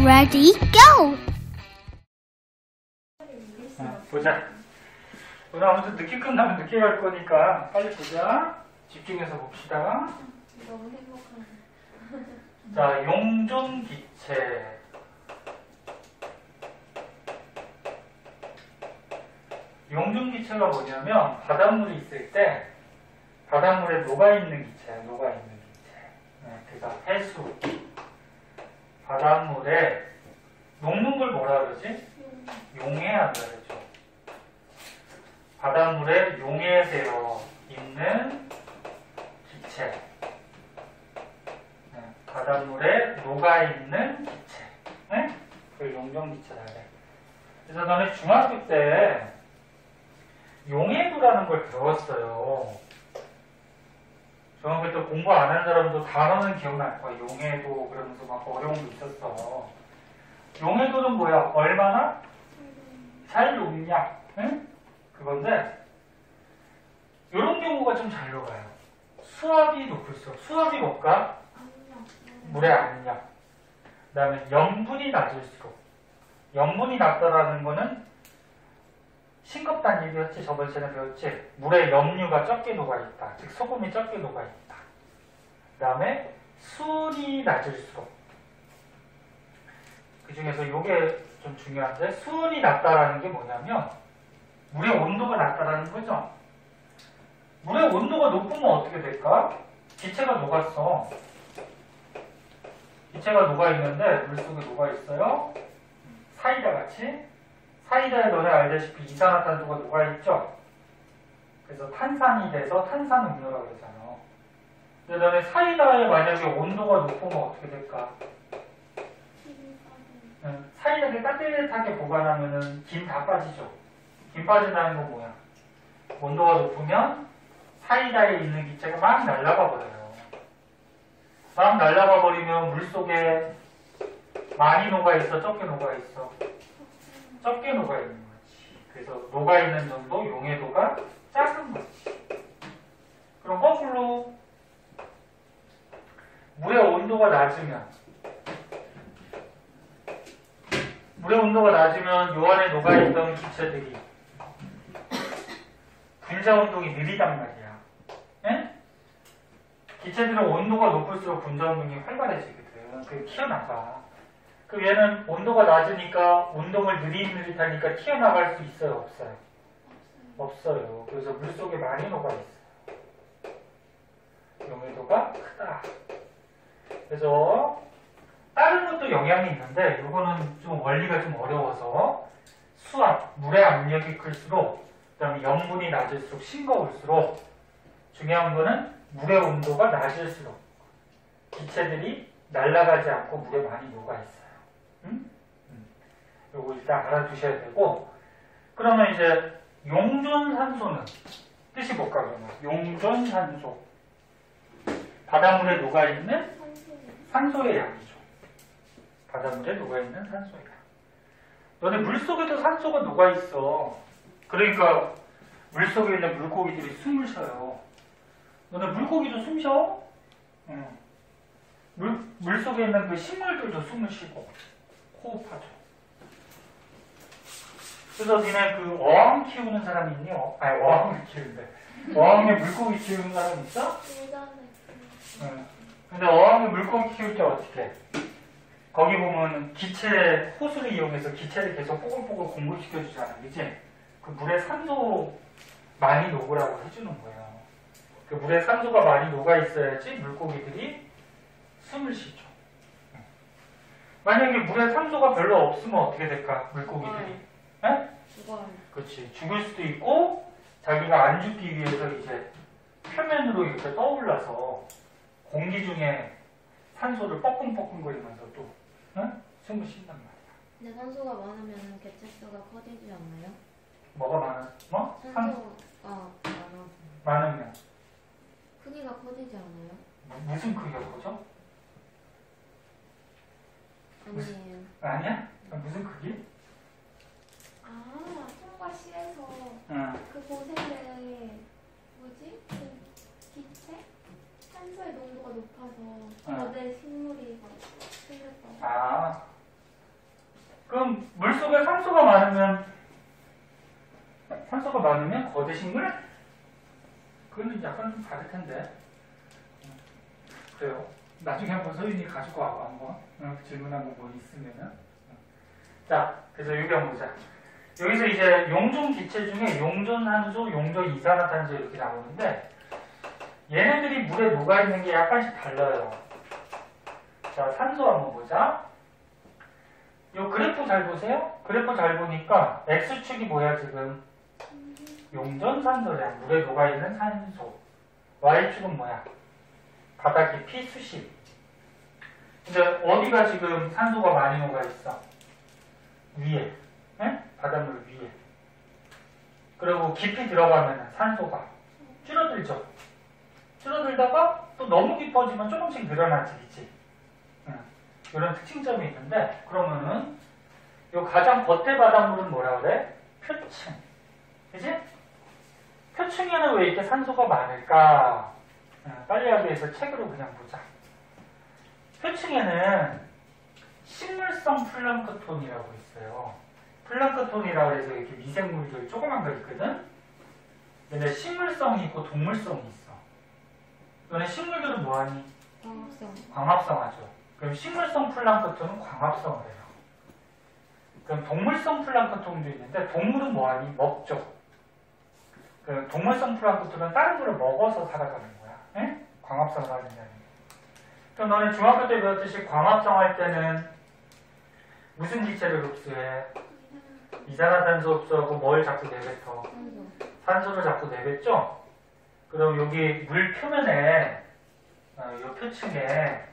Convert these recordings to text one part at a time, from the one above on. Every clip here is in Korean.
ready, go! 보자. 오늘 아무튼 늦게 끝나면 늦게 갈 거니까 빨리 보자. 집중해서 봅시다. 너무 행복하네. 자, 용존기체. 용존기체가 뭐냐면 바닷물이 있을 때 바닷물에 녹아있는 기체야. 녹아있는 기체. 네, 그래서 해수. 바닷물에 녹는 걸 뭐라 그러지? 용해한다 그러죠. 바닷물에 용해되어 있는 기체. 네, 바닷물에 녹아있는 기체. 네? 그걸 용존기체라 그래. 그래서 너네 중학교 때 용해도라는 걸 배웠어요. 중학교 때 공부 안 한 사람도 단어는 기억날 거야. 용해도 그러면서 막 어려운 거 있었어. 용해도는 뭐야? 얼마나 잘 녹냐? 응? 그건데 이런 경우가 좀 잘 녹아요. 수압이 높을수록 수압이 뭘까? 물의 압력. 그 다음에 염분이 낮을수록 염분이 낮다라는 거는 싱겁다는 얘기였지. 저번에 배웠지. 물에 염류가 적게 녹아있다. 즉 소금이 적게 녹아있다. 그 다음에 수온이 낮을수록 그 중에서 이게 좀 중요한데 수온이 낮다라는 게 뭐냐면 물의 온도가 낮다라는 거죠. 물의 온도가 높으면 어떻게 될까? 기체가 녹았어. 기체가 녹아있는데 물속에 녹아있어요. 사이다 같이. 사이다에 너네 알다시피 이산화탄소가 녹아있죠? 그래서 탄산이 돼서 탄산음료라고 그러잖아. 근데 너네 사이다에 만약에 온도가 높으면 어떻게 될까? 사이다를 따뜻하게 보관하면은 김 다 빠지죠? 김 빠진다는 건 뭐야? 온도가 높으면 사이다에 있는 기체가 막 날아가 버려요. 막 날아가 버리면 물속에 많이 녹아있어? 적게 녹아있어? 적게 녹아있는 거지. 그래서 녹아있는 정도 용해도가 작은 거지. 그럼 거꾸로 물의 온도가 낮으면 요 안에 녹아있던 기체들이 분자 운동이 느리단 말이야. 에? 기체들은 온도가 높을수록 분자 운동이 활발해지거든. 그게 튀어나가. 그 얘는 온도가 낮으니까 운동을 느릿느릿하니까 튀어나갈 수 있어요? 없어요? 없어요. 그래서 물속에 많이 녹아있어요. 용해도가 크다. 그래서 다른 것도 영향이 있는데 이거는 좀 원리가 좀 어려워서 수압, 물의 압력이 클수록 그 다음에 염분이 낮을수록 싱거울수록 중요한 거는 물의 온도가 낮을수록 기체들이 날아가지 않고 물에 많이 녹아있어요. 요거 일단 알아두셔야 되고 그러면 이제 용존산소는 뜻이 뭘까 그러면 용존산소 바닷물에 녹아있는 산소의 양이죠. 바닷물에 녹아있는 산소의 양. 너네 물속에도 산소가 녹아있어. 그러니까 물속에 있는 물고기들이 숨을 쉬어요. 너네 물고기도 숨 쉬어? 응. 물속에 있는 그 식물들도 숨을 쉬고 호흡하죠. 그래서 니네 그 어항 키우는 사람 있니? 아니 어항을 키우는데 어항에 물고기 키우는 사람 있어? 응. 근데 어항에 물고기 키울 때 어떻게? 거기 보면 기체 호수를 이용해서 기체를 계속 뽀글뽀글 공급시켜주잖아. 그치? 그 물에 산소 많이 녹으라고 해주는 거예요. 그 물에 산소가 많이 녹아있어야지 물고기들이 숨을 쉬죠. 만약에 물에 산소가 별로 없으면 어떻게 될까? 물고기들이. 에? 죽어요. 그렇지. 죽을 수도 있고 자기가 안 죽기 위해서 이제 표면으로 이렇게 떠올라서 공기 중에 산소를 뻐끔뻐끔거리면서 또 숨을 쉰단 말이야. 근데 산소가 많으면 개체수가 커지지 않나요? 뭐가 많아? 뭐? 산소가 많으면 크기가 커지지 않아요? 무슨 크기가 커져? 아니에요. 아니야? 무슨 크기? 통과 시에서 그 곳에 뭐지? 그 기체? 산소의 농도가 높아서 거대 식물이 막 생겼다고. 산소가 많으면 거대 식물? 그건 약간 좀 다를 텐데. 그래요. 나중에 한번 서윤이 가지고 와봐, 한번. 질문하고 뭐 있으면은. 자, 그래서 여기 한번 보자. 여기서 이제 용존 기체 중에 용존산소, 용존 이산화탄소 이렇게 나오는데, 얘네들이 물에 녹아있는 게 약간씩 달라요. 자, 산소 한번 보자. 요 그래프 잘 보세요. 그래프 잘 보니까 X축이 뭐야 지금? 용존산소량, 물에 녹아있는 산소. Y축은 뭐야? 바다 깊이 수심. 근데 어디가 지금 산소가 많이 녹아있어? 위에. 네? 바닷물 위에. 그리고 깊이 들어가면 산소가 줄어들죠. 줄어들다가 또 너무 깊어지면 조금씩 늘어나지, 그치? 이런 특징점이 있는데, 그러면은 요 가장 겉에 바닷물은 뭐라 그래? 표층. 그치? 표층에는 왜 이렇게 산소가 많을까? 빨리 하기 위해서 책으로 그냥 보자. 표층에는 식물성 플랑크톤이라고 있어요. 플랑크톤이라고 해서 이렇게 미생물들 조그만 거 있거든? 근데 식물성이 있고 동물성이 있어. 너네 식물들은 뭐하니? 광합성. 광합성하죠. 그럼 식물성 플랑크톤은 광합성을 해요. 그럼 동물성 플랑크톤도 있는데 동물은 뭐하니? 먹죠. 그 동물성 플랑크톤은 다른 거를 먹어서 살아가는 거야. 에? 광합성을 하는 게 아니고. 그럼 너네 중학교 때 배웠듯이 광합성 할 때는 무슨 기체를 흡수해? 이산화탄소 흡수하고 뭘 자꾸 내뱉어? 산소를 자꾸 내뱉죠? 그럼 여기 물 표면에 이 표층에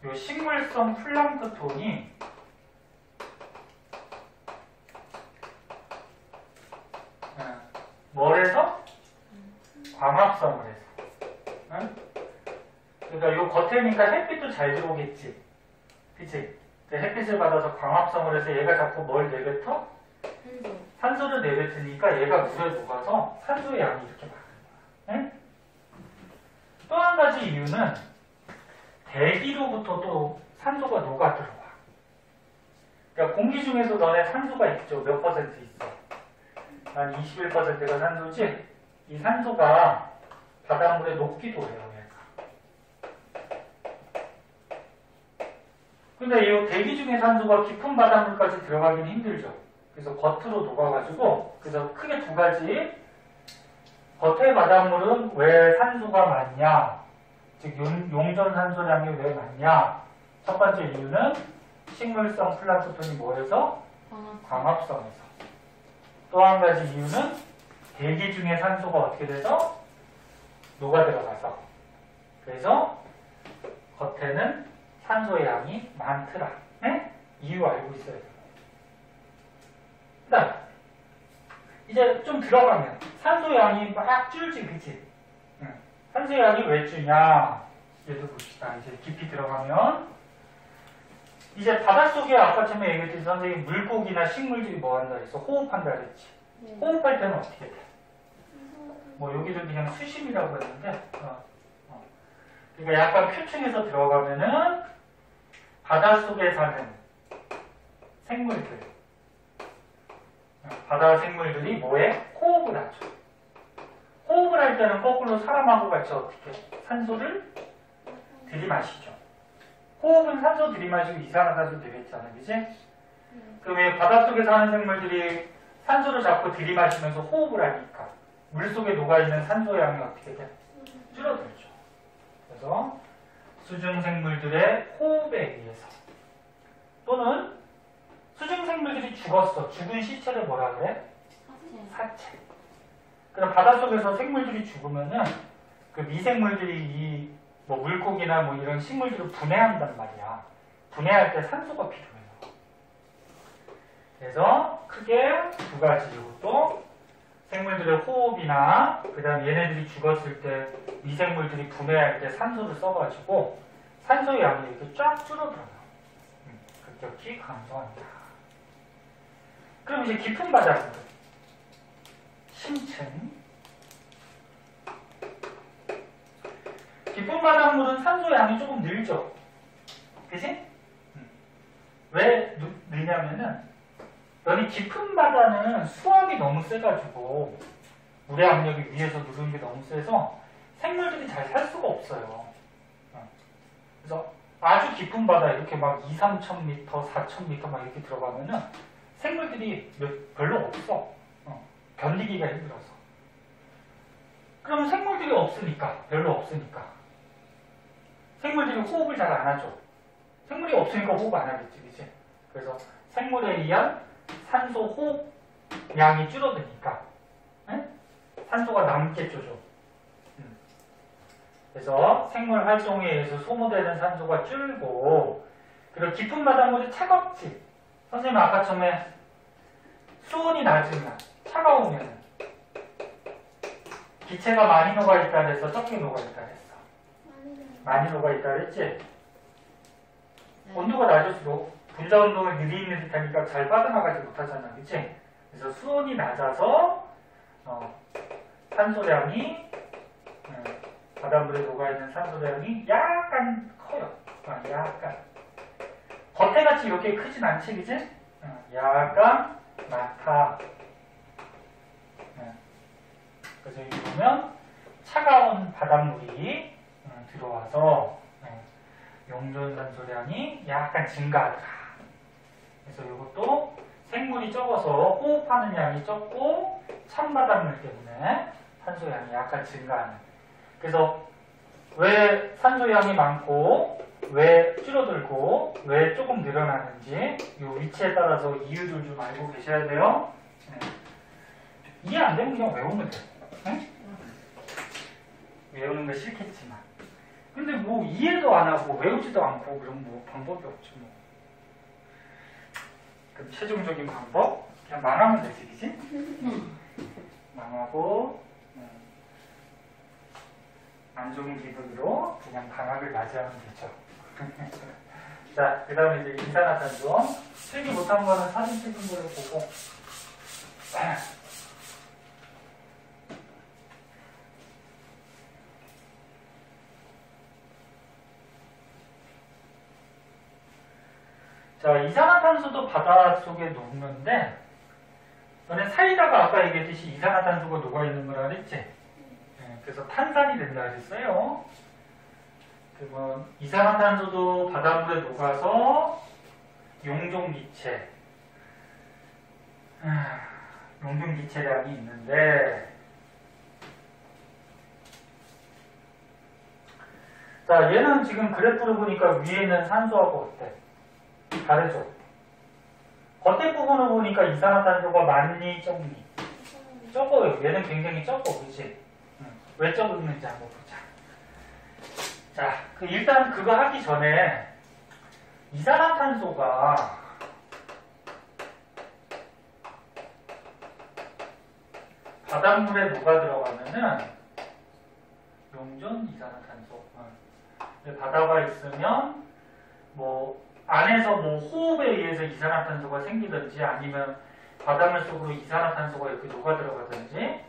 이 식물성 플랑크톤이 뭘 해서? 광합성을 해서. 그러니까 이 겉에니까 햇빛도 잘 들어오겠지. 그치? 햇빛을 받아서 광합성을 해서 얘가 자꾸 뭘 내뱉어? 산소를 내뱉으니까 얘가 물에 녹아서 산소의 양이 이렇게 많은 거야. 또 한 가지 이유는 대기로부터 또 산소가 녹아 들어와. 그러니까 공기 중에서 너네 산소가 있죠. 몇 퍼센트 있어? 한 21%가 산소지? 이 산소가 바닷물에 녹기도 해요, 얘가. 근데 이 대기 중의 산소가 깊은 바닷물까지 들어가기는 힘들죠. 그래서 겉으로 녹아가지고, 그래서 크게 두 가지. 겉의 바닷물은 왜 산소가 많냐? 즉, 용존 산소량이 왜 많냐? 첫 번째 이유는 식물성 플랑크톤이 뭐해서? 광합성에서. 또 한 가지 이유는 대기 중에 산소가 어떻게 돼서? 녹아 들어가서. 그래서 겉에는 산소의 양이 많더라. 네? 이유 알고 있어야 돼요. 그 다음, 이제 좀 들어가면 산소 양이 막 줄지, 그치? 산소 양이 왜 주냐? 얘도 봅시다. 이제 깊이 들어가면 이제 바닷속에 아까 처음에 얘기했듯이 선생님 물고기나 식물들이 뭐 한다 그랬어? 호흡한다 그랬지? 네. 호흡할 때는 어떻게 돼? 뭐 여기도 그냥 수심이라고 했는데 그러니까 약간 표층에서 들어가면은 바닷속에 사는 생물들, 바다 생물들이 뭐해? 호흡을 하죠. 호흡을 할 때는 거꾸로 사람하고 같이 어떻게? 산소를 들이마시죠. 호흡은 산소 들이마시고 이산화탄소 내뱉잖아, 그지? 그럼 왜 바닷속에 사는 생물들이 산소를 자꾸 들이마시면서 호흡을 하니까 물속에 녹아있는 산소 양이 어떻게 돼? 줄어들죠. 그래서 수중생물들의 호흡에 의해서 또는 수중생물들이 죽었어. 죽은 시체를 뭐라 그래? 사체. 그럼 바닷속에서 생물들이 죽으면은 그 미생물들이 이 뭐 물고기나 뭐 이런 식물들을 분해한단 말이야. 분해할 때 산소가 필요해요. 그래서 크게 두 가지 이것도 생물들의 호흡이나 그 다음 얘네들이 죽었을 때 미생물들이 분해할 때 산소를 써가지고 산소의 양이 이렇게 쫙 줄어들어요. 급격히 감소합니다. 그럼 이제 깊은 바닷물 심층. 깊은 바닷물은 산소 양이 조금 늘죠. 그치? 왜 느냐면은 여기 깊은 바다는 수압이 너무 세가지고 물의 압력이 위에서 누르는 게 너무 세서 생물들이 잘 살 수가 없어요. 그래서 아주 깊은 바다 이렇게 막 2, 3,000m, 4,000m 막 이렇게 들어가면은 생물들이 별로 없어. 견디기가 힘들어서. 그러면 생물들이 없으니까, 별로 없으니까. 생물들이 호흡을 잘 안 하죠. 생물이 없으니까 호흡 안 하겠지, 그치? 그래서 생물에 의한 산소 호흡량이 줄어드니까, 응? 산소가 남겠죠. 그래서 생물 활동에 의해서 소모되는 산소가 줄고, 그리고 깊은 바닷물이 차갑지. 선생님 아까 처음에 수온이 낮으면, 차가우면 기체가 많이 녹아있다 그래서 적게 녹아있다 그랬어. 많이 녹아있다 그랬지? 온도가 낮을수록 분자 운동을 느릿느릿하니까 잘 빠져나가지 못하잖아, 그치? 그래서 수온이 낮아서 산소량이 바닷물에 녹아있는 산소량이 약간 커요. 약간 겉에같이 이렇게 크진 않지, 그치? 약간 많다. 그래서 여기 보면 차가운 바닷물이 들어와서 용존산소량이 약간 증가하더라. 그래서 이것도 생물이 적어서 호흡하는 양이 적고 찬바닷물 때문에 산소량이 약간 증가하는. 그래서 왜 산소량이 많고 왜 줄어들고 왜 조금 늘어나는지 이 위치에 따라서 이유들 좀 알고 계셔야 돼요. 이해 안 되면 그냥 외우면 돼요. 응? 외우는 거 싫겠지만. 근데 뭐 이해도 안 하고 외우지도 않고 그럼 뭐 방법이 없지 뭐. 그럼 최종적인 방법? 그냥 망하면 되지, 그치? 망하고 안 좋은 기분으로 그냥 방학을 맞이하면 되죠. 자, 그 다음에 이제 이산화탄소. 필기 못한 거는 사진 찍은 거를 보고. 자, 이산화탄소도 바닷속에 녹는데, 너네 사이다가 아까 얘기했듯이 이산화탄소가 녹아있는 거라 그랬지? 그래서 탄산이 된다 그랬어요. 그러면 이산화탄소도 바닷물에 녹아서 용존기체, 용존기체량이 있는데, 자, 얘는 지금 그래프를 보니까 위에 있는 산소하고 어때? 다르죠? 겉에 부분을 보니까 이산화탄소가 많니 적니? 적어요. 얘는 굉장히 적어, 그치? 왜 적었는지 한번 보자. 자, 일단 그거 하기 전에 이산화탄소가 바닷물에 녹아 들어가면은 용존 이산화탄소. 바다가 있으면 뭐 안에서 뭐 호흡에 의해서 이산화탄소가 생기든지 아니면 바닷물 속으로 이산화탄소가 이렇게 녹아 들어가든지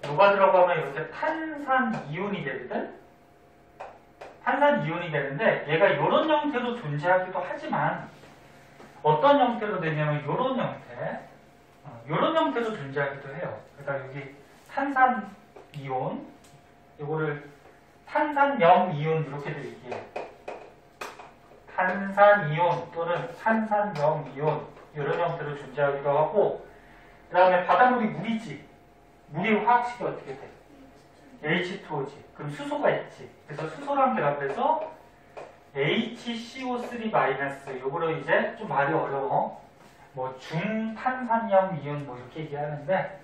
녹아 들어가면 이렇게 탄산이온이 되거든? 탄산이온이 되는데 얘가 이런 형태로 존재하기도 하지만 어떤 형태로 되냐면 이런 형태 이런 형태로 존재하기도 해요. 그러니까 여기 탄산이온 이거를 탄산염이온 이렇게도 얘기해요. 탄산이온 또는 탄산염이온 이런 형태로 존재하기도 하고 그 다음에 바닷물이 물이지. 물이 화학식이 어떻게 돼? H2O지. 그럼 수소가 있지. 그래서 수소랑 결합해서 HCO3- 요거를 이제 좀 말이 어려워. 뭐 중탄산염이온 뭐 이렇게 얘기하는데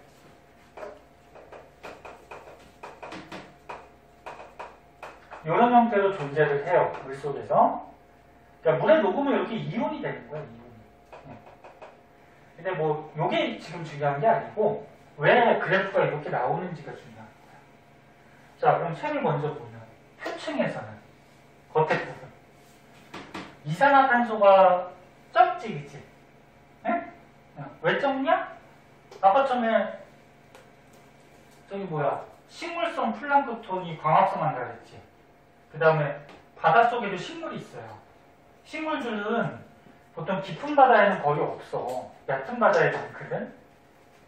이런 형태로 존재를 해요. 물속에서. 그러니까 물에 녹으면 이렇게 이온이 되는 거예요. 이온이. 근데 뭐 이게 지금 중요한 게 아니고 왜 그래프가 이렇게 나오는지가 중요한 거예요. 자, 그럼 책을 먼저 보면 표층에서는 겉에 부분 이산화탄소가 적지, 그치? 네? 왜 적냐? 아까 처음에 저기 뭐야 식물성 플랑크톤이 광합성한다 그랬지. 그 다음에 바닷속에도 식물이 있어요. 식물들은 보통 깊은 바다에는 거의 없어. 얕은 바다에 많거든.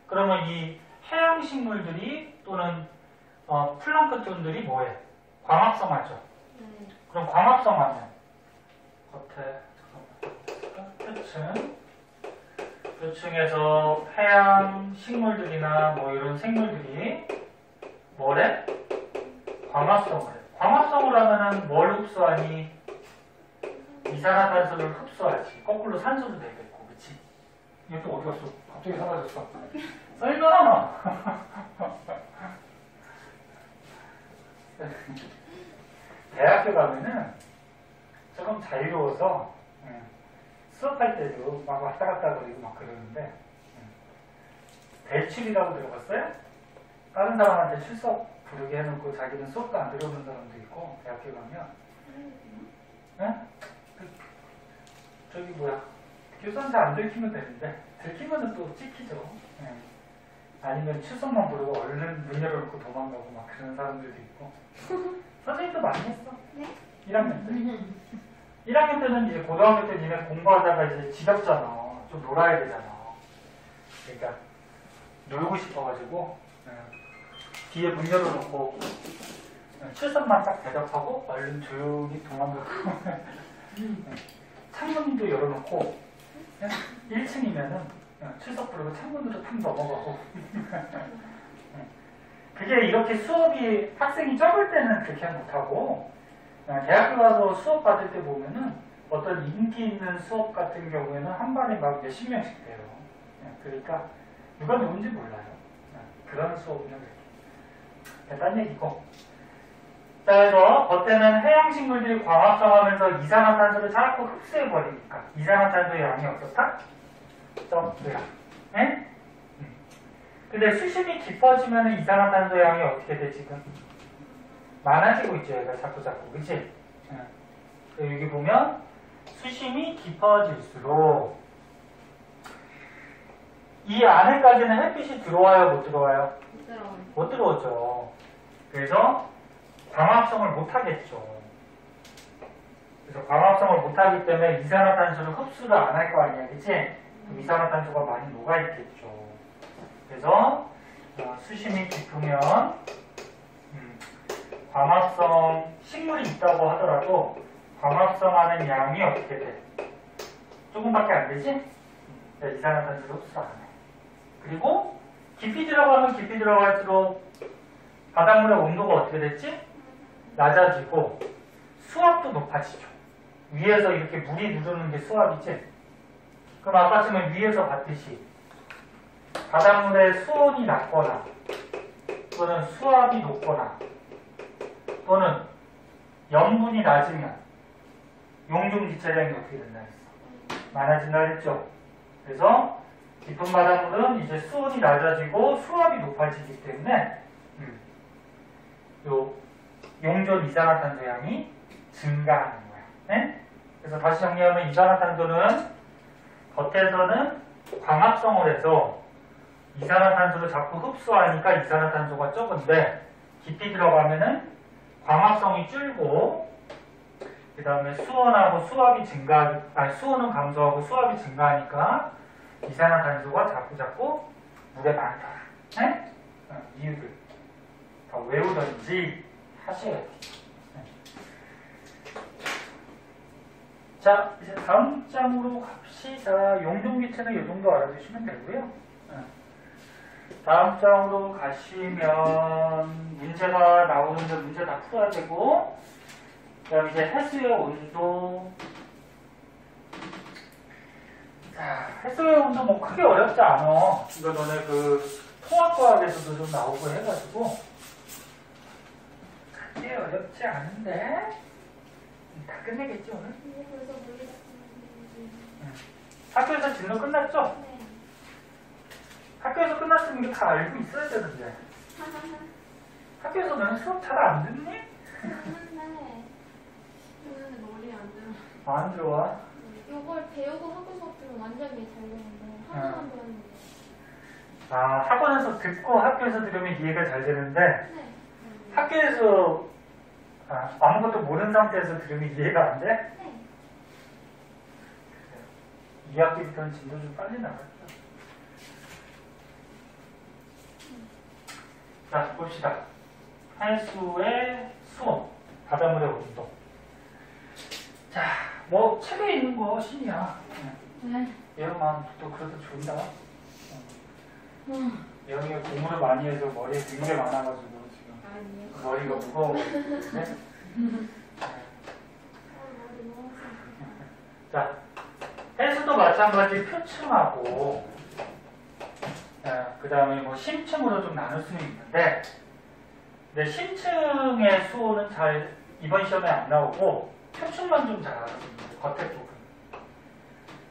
그러면 이 해양 식물들이 또는 플랑크톤들이 뭐해? 광합성하죠. 네. 그럼 광합성하면 겉에 표층에서 해양 식물들이나 뭐 이런 생물들이 뭐래? 광합성을 해. 광합성을 하면은 뭘 흡수하니? 이산화탄소를 흡수하지. 거꾸로 산소도 되겠고, 그치? 이게 또 어디 갔어? 갑자기 사라졌어. 써있잖아! 대학교 가면은 조금 자유로워서 수업할 때도 막 왔다 갔다 거리고 막 그러는데 대출이라고 들어봤어요? 다른 사람한테 출석 부르게 해놓고 자기는 수업도 안 들어오는 사람도 있고 대학교 가면 저기 뭐야 교수한테 안 들키면 되는데 들키면은 또 찍히죠. 아니면 출석만 부르고 얼른 문 열어놓고 도망가고 막 그런 사람들도 있고 선생님도 많이 했어. 네? 1학년 때 1학년 때는 이제 고등학교 때 니네 공부하다가 이제 지겹잖아. 좀 놀아야 되잖아. 그러니까 놀고 싶어가지고 뒤에 문 열어놓고 출석만 딱 대답하고 얼른 조용히 도망가고 창문도 열어놓고 1층이면은 출석 부르고 창문으로 탁 넘어가고 그게 이렇게 수업이 학생이 적을 때는 그렇게 못하고 대학교 가서 수업 받을 때 보면은 어떤 인기 있는 수업 같은 경우에는 한 반에 막 몇십 명씩 돼요. 그러니까 누가 누군지 몰라요. 그런 수업은 그렇게. 딴 얘기고. 자, 그래서 겉에는 해양식물들이 광합성하면서 이산화탄소를 자꾸 흡수해버리니까 이산화탄소의 양이 어떻다? 점프야. 예? 근데 수심이 깊어지면 이산화탄소 양이 어떻게 돼 지금? 많아지고 있죠. 얘가 자꾸 그치? 여기 보면 수심이 깊어질수록 이 안에까지는 햇빛이 들어와요? 못 들어와요? 못 들어와요. 못 들어오죠. 그래서 광합성을 못하겠죠. 그래서 광합성을 못하기 때문에 이산화탄소를 흡수를 안 할 거 아니야. 그치? 그럼 이산화탄소가 많이 녹아있겠죠. 그래서 수심이 깊으면 광합성 식물이 있다고 하더라도 광합성하는 양이 어떻게 돼? 조금밖에 안 되지? 이산화탄소를 흡수 안 해. 그리고 깊이 들어가면 깊이 들어갈수록 바닷물의 온도가 어떻게 됐지? 낮아지고 수압도 높아지죠. 위에서 이렇게 물이 누르는 게 수압이지? 그럼 아까처럼 위에서 봤듯이 바닷물의 수온이 낮거나 또는 수압이 높거나 또는 염분이 낮으면 용중 지체량이 어떻게 된다 했어? 많아진다 했죠? 그래서 깊은 바닷물은 이제 수온이 낮아지고 수압이 높아지기 때문에 요 용존 이산화탄소 양이 증가하는 거야. 네? 그래서 다시 정리하면 이산화탄소는 겉에서는 광합성을 해서 이산화탄소를 자꾸 흡수하니까 이산화탄소가 적은데 깊이 들어가면은 광합성이 줄고 그 다음에 수온하고 수압이 수온은 감소하고 수압이 증가하니까 이산화탄소가 자꾸 물에 많더라. 네? 이유를 다 외우던지 하셔야 돼요. 네. 자, 이제 다음 장으로 갑시다. 용종기체는 이 정도 알아두시면 되고요. 다음 장으로 가시면 문제가 나오는데 문제 다 풀어야 되고, 그 다음 이제 해수의 온도. 자, 해수의 온도 뭐 크게 어렵지 않아. 이거 너네 그 통합과학에서도 좀 나오고 해가지고 크게 어렵지 않은데 다 끝내겠지 오늘? 근데 벌써 물이 학교에서 진로 끝났죠? 네. 학교에서 끝났으면 이거 다 알고 있어야 되는데. 학교에서 너는 수업 잘 안 듣니? 하는데 오늘은 머리 안 들어. 안 들어와. 이걸 배우고 학교 수업 들으면 완전 이해 잘 되는데 하나만 배웠는데. 아, 학원에서 듣고 학교에서 들으면 이해가 잘 되는데 네. 학교에서 아무것도 모르는 상태에서 들으면 이해가 안 돼? 네. 2학기부터는 진도 좀 빨리 나갈게요. 자, 봅시다. 해수의 수온, 바닷물의 온도. 자, 뭐 책에 있는 거 신이야. 얘만 또 그래도 좋은다. 여기가 공부를 많이 해서 머리에 든 게 많아가지고 지금 아니요. 머리가 무거워. 네? 자, 해수도 마찬가지 표층하고 그 다음에 뭐 심층으로 좀 나눌 수는 있는데, 근데 심층의 수온은 잘 이번 시험에 안 나오고 표층만 좀 잘 알아줍니다. 겉에 부분.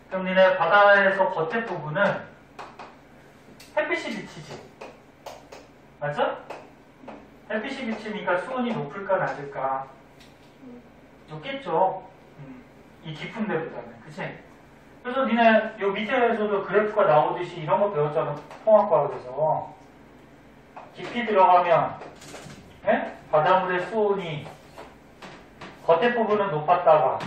그럼 니네 바다에서 겉에 부분은 햇빛이 비치지. 맞죠? 햇빛이 비치니까 수온이 높을까 낮을까? 높겠죠. 이 깊은 데보다는. 그치? 그래서 니네 요 밑에서도 그래프가 나오듯이 이런 거 배웠잖아. 통합과학에서. 깊이 들어가면 예? 바닷물의 수온이 겉에 부분은 높았다가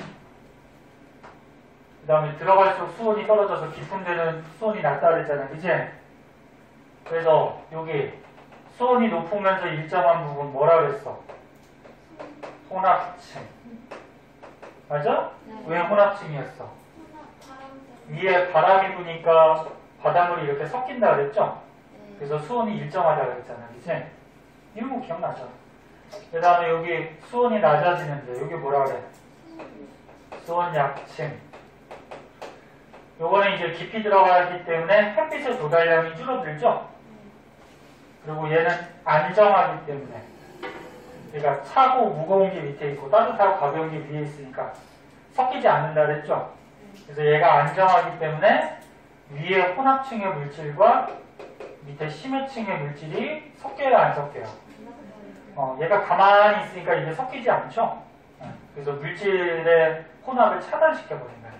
그 다음에 들어갈수록 수온이 떨어져서 깊은 데는 수온이 낮다 그랬잖아. 그치? 그래서 여기 수온이 높으면서 일정한 부분 뭐라 그랬어? 혼합층. 맞아? 네. 왜 혼합층이었어? 바람 위에 바람이 부니까 바닷물이 이렇게 섞인다 그랬죠? 때문에. 그래서 수온이 일정하다 그랬잖아. 그치? 이런 거 기억나죠? 그 다음에 여기 수온이 낮아지는데 여기 뭐라 그래? 수온 약층. 요거는 이제 깊이 들어가기 때문에 햇빛의 도달량이 줄어들죠? 그리고 얘는 안정하기 때문에, 그러니까 차고 무거운 게 밑에 있고 따뜻하고 가벼운 게 위에 있으니까 섞이지 않는다 그랬죠? 그래서 얘가 안정하기 때문에 위에 혼합층의 물질과 밑에 심해층의 물질이 섞여요, 안 섞여요? 얘가 가만히 있으니까 이게 섞이지 않죠? 그래서 물질의 혼합을 차단시켜버린다.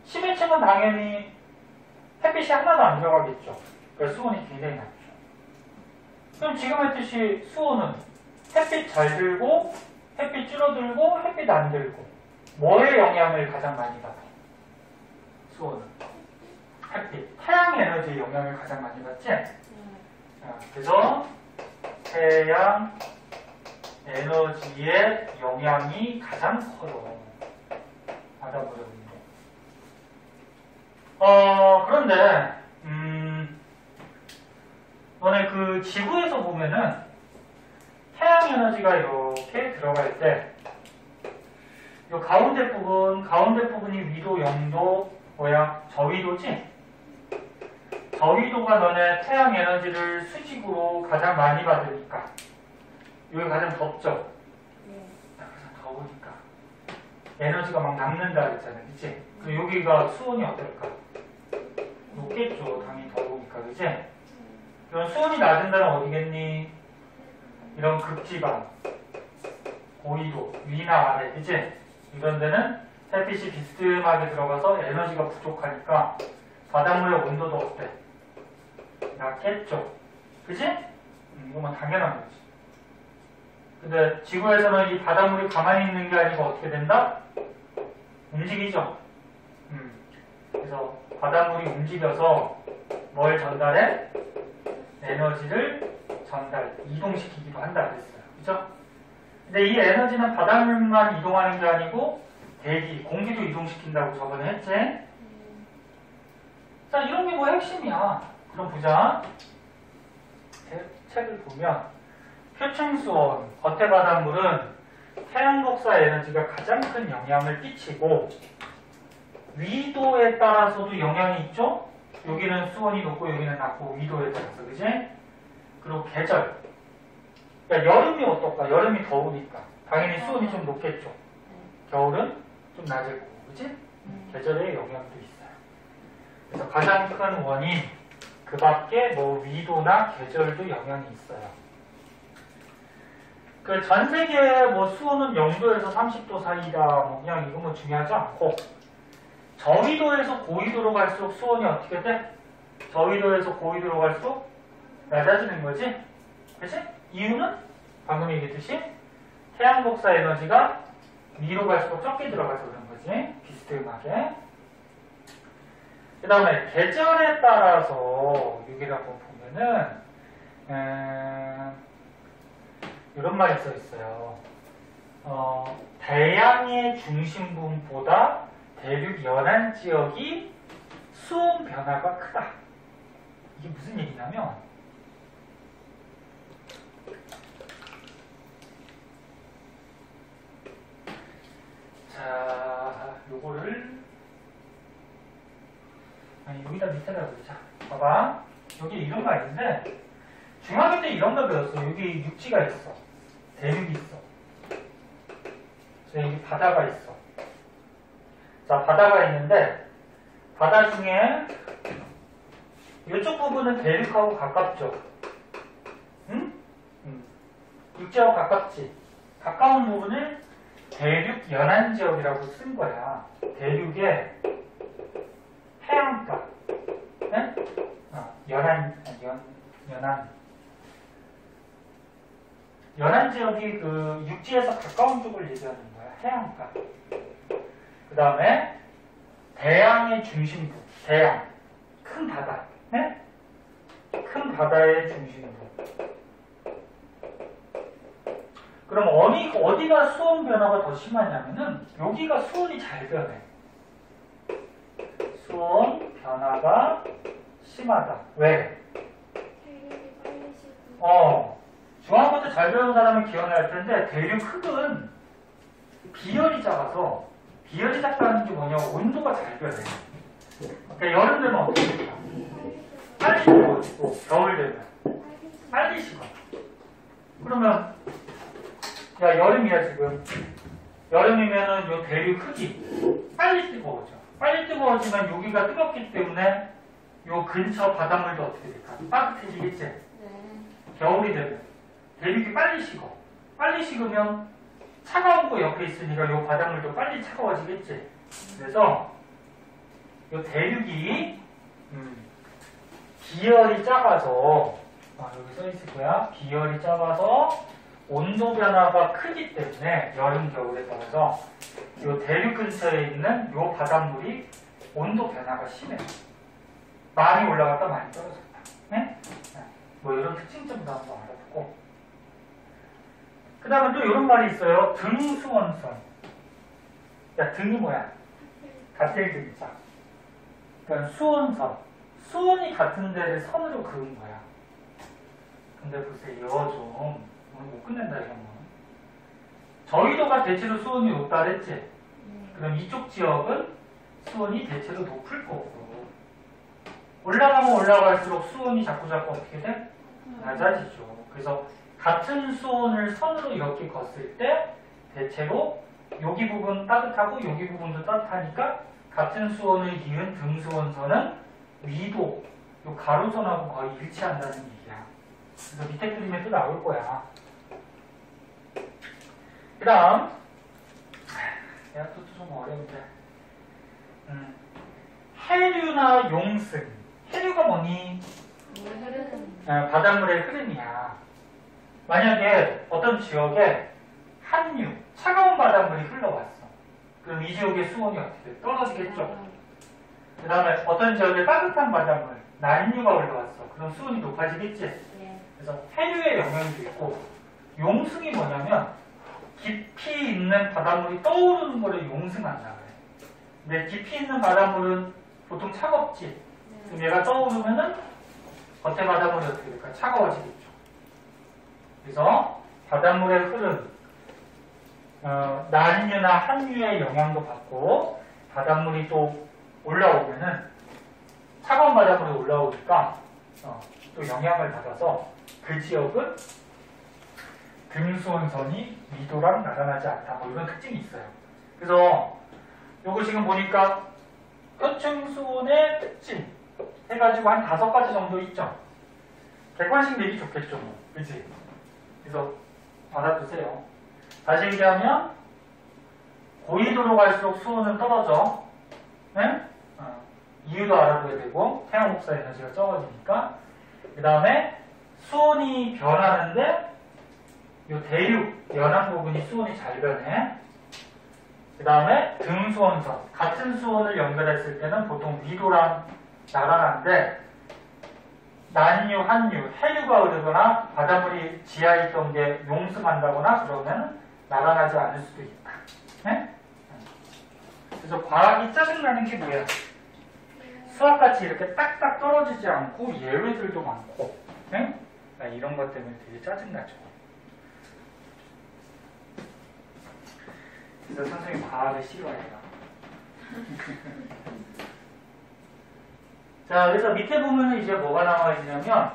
심해층은 당연히 햇빛이 하나도 안 들어가겠죠. 그래서 수온이 굉장히 낮죠. 그럼 지금 했듯이 수온은 햇빛 잘 들고 햇빛 줄어들고 햇빛 안 들고 뭐의 영향을 가장 많이 받아? 수온은 햇빛, 태양 에너지의 영향을 가장 많이 받지? 그래서 태양 에너지의 영향이 가장 커요. 바닷물의 온도. 그런데 너네 그 지구에서 보면은 태양 에너지가 이렇게 들어갈 때 이 가운데 부분이 위도 0도 뭐야? 저위도지? 저위도가 너네 태양 에너지를 수직으로 가장 많이 받으니까 여기 가장 덥죠? 가장 더우니까 에너지가 막 남는다 그랬잖아. 그치? 그리고 여기가 수온이 어떨까? 높겠죠. 당연히 더우니까. 그치? 그럼 수온이 낮은 데는 어디겠니? 이런 극지방, 고위도, 위나 아래, 그치? 이런 데는 햇빛이 비스듬하게 들어가서 에너지가 부족하니까 바닷물의 온도도 어때? 낮겠죠? 그치? 이거만 당연한 거지. 근데 지구에서는 이 바닷물이 가만히 있는 게 아니고 어떻게 된다? 움직이죠? 그래서 바닷물이 움직여서 뭘 전달해? 에너지를 이동시키기도 한다 그랬어요. 그죠? 근데 이 에너지는 바닷물만 이동하는 게 아니고 대기, 공기도 이동시킨다고 저번에 했지? 자, 이런 게 뭐 핵심이야. 그럼 보자. 책을 보면 표층수온, 겉의 바닷물은 태양독사 에너지가 가장 큰 영향을 끼치고 위도에 따라서도 영향이 있죠? 여기는 수온이 높고 여기는 낮고 위도에 따라서, 그지? 그리고 계절. 그러니까 여름이 어떨까? 여름이 더우니까 당연히 수온이 좀 높겠죠. 겨울은 좀 낮을 거고, 그지? 계절의 영향도 있어요. 그래서 가장 큰 원인, 그 밖에 뭐 위도나 계절도 영향이 있어요. 그 전 세계 뭐 수온은 0도에서 30도 사이다, 뭐 그냥 이건 뭐 중요하지 않고, 저위도에서 고위도로 갈수록 수온이 어떻게 돼? 저위도에서 고위도로 갈수록 낮아지는 거지? 그치? 이유는 방금 얘기했듯이 태양 복사 에너지가 위로 갈수록 적게 들어가서 그런 거지. 비스듬하게. 그 다음에 계절에 따라서 여기를 한번 보면은 이런 말이 써 있어요. 대양의 중심부보다 대륙 연안 지역이 수온 변화가 크다. 이게 무슨 얘기냐면 자, 요거를 여기다 밑에다 보자. 봐봐. 여기 이런 거 있는데 중학교 때 이런 거 배웠어. 여기 육지가 있어. 대륙이 있어. 여기 바다가 있어. 자, 바다가 있는데 바다 중에 이쪽 부분은 대륙하고 가깝죠. 응? 육지하고 가깝지. 가까운 부분을 대륙 연안 지역이라고 쓴 거야. 대륙의 해안가. 네? 연안 지역이 그 육지에서 가까운 쪽을 얘기하는 거야. 해안가. 그 다음에 대양의 중심부. 대양. 큰 바다. 네? 큰 바다의 중심부. 그럼 어디가 수온 변화가 더 심하냐면은 여기가 수온이 잘 변해. 수온 변화가 심하다. 왜? 중학교 때 잘 배운 사람은 기억날 텐데 대륙 흙은 비열이 작아서 비열이 작다는 게 뭐냐면 온도가 잘 변해. 그러니까 여름 되면 어떻게 될까? 빨리 식어지고 겨울 되면 빨리 식어. 그러면 야 여름이야 지금. 여름이면은 요 대륙 흙이 빨리 뜨거워져. 빨리 뜨거워지면 여기가 뜨겁기 때문에 요 근처 바닷물도 어떻게 될까? 따뜻해지겠지? 네. 겨울이 되면 대륙이 빨리 식어. 빨리 식으면 차가운 거 옆에 있으니까 요 바닷물도 빨리 차가워지겠지? 그래서 요 대륙이 비열이 작아서 여기 써 있을 거야. 비열이 작아서 온도 변화가 크기 때문에 여름 겨울에 따라서 요 대륙 근처에 있는 요 바닷물이 온도 변화가 심해. 많이 올라갔다 많이 떨어졌다. 네? 뭐 이런 특징점도 한번 알아보고. 그 다음에 또 이런 말이 있어요. 등수원선. 야, 등이 뭐야? 같은 등이자. 그러니까 수온선. 수온이 같은 데를 선으로 그은 거야. 근데 보세요. 좀 오늘 못 끝낸다 이런 거. 저희도가 대체로 수온이 높다 그랬지? 그럼 이쪽 지역은 수온이 대체로 높을 거고. 올라가면 올라갈수록 수온이 자꾸 어떻게 돼? 낮아지죠. 그래서 같은 수온을 선으로 이렇게 걷을 때 대체로 여기 부분 따뜻하고 여기 부분도 따뜻하니까 같은 수온을 이은 등수원선은 위도, 요 가로선하고 거의 일치한다는 얘기야. 그래서 밑에 그림에 또 나올 거야. 그 다음 내가 또 좀 어려운데 해류나 용승. 해류가 뭐니? 바닷물의 흐름이야. 만약에 어떤 지역에 한류, 차가운 바닷물이 흘러왔어. 그럼 이 지역의 수온이 어떻게 돼? 떨어지겠죠? 그 다음에 어떤 지역에 따뜻한 바닷물, 난류가 흘러왔어. 그럼 수온이 높아지겠지? 그래서 해류의 영향도 있고, 용승이 뭐냐면 깊이 있는 바닷물이 떠오르는 거를 용승한다 그래. 근데 깊이 있는 바닷물은 보통 차갑지? 그럼 얘가 떠오르면은 겉에 바닷물이 어떻게 될까? 차가워지겠죠. 그래서 바닷물의 흐름, 난류나 한류의 영향도 받고 바닷물이 또 올라오면은 차가운 바닷물이 올라오니까 또 영향을 받아서 그 지역은 등수온선이 위도랑 나타나지 않다. 뭐 이런 특징이 있어요. 그래서 요거 지금 보니까 표층수온의 특징 해가지고 한 5가지 정도 있죠. 객관식 내기 좋겠죠. 뭐. 그치? 그래서 받아두세요. 다시 얘기하면 고緯도로 갈수록 수온은 떨어져. 네? 이유도 알아둬야 되고 태양 복사 에너지가 적어지니까. 그 다음에 수온이 변하는데 이 대륙 연안 부분이 수온이 잘 변해. 그 다음에 등수원선. 같은 수원을 연결했을 때는 보통 위로랑 나란한데 난류, 한류, 해류가 흐르거나 바닷물이 지하에 있던 게 용승한다거나 그러면 나란하지 않을 수도 있다. 네? 그래서 과학이 짜증나는 게 뭐야? 수학같이 이렇게 딱딱 떨어지지 않고 예외들도 많고 네? 이런 것 때문에 되게 짜증나죠. 그래서 선생님 과학을 싫어해요. 자, 그래서 밑에 보면 이제 뭐가 나와 있냐면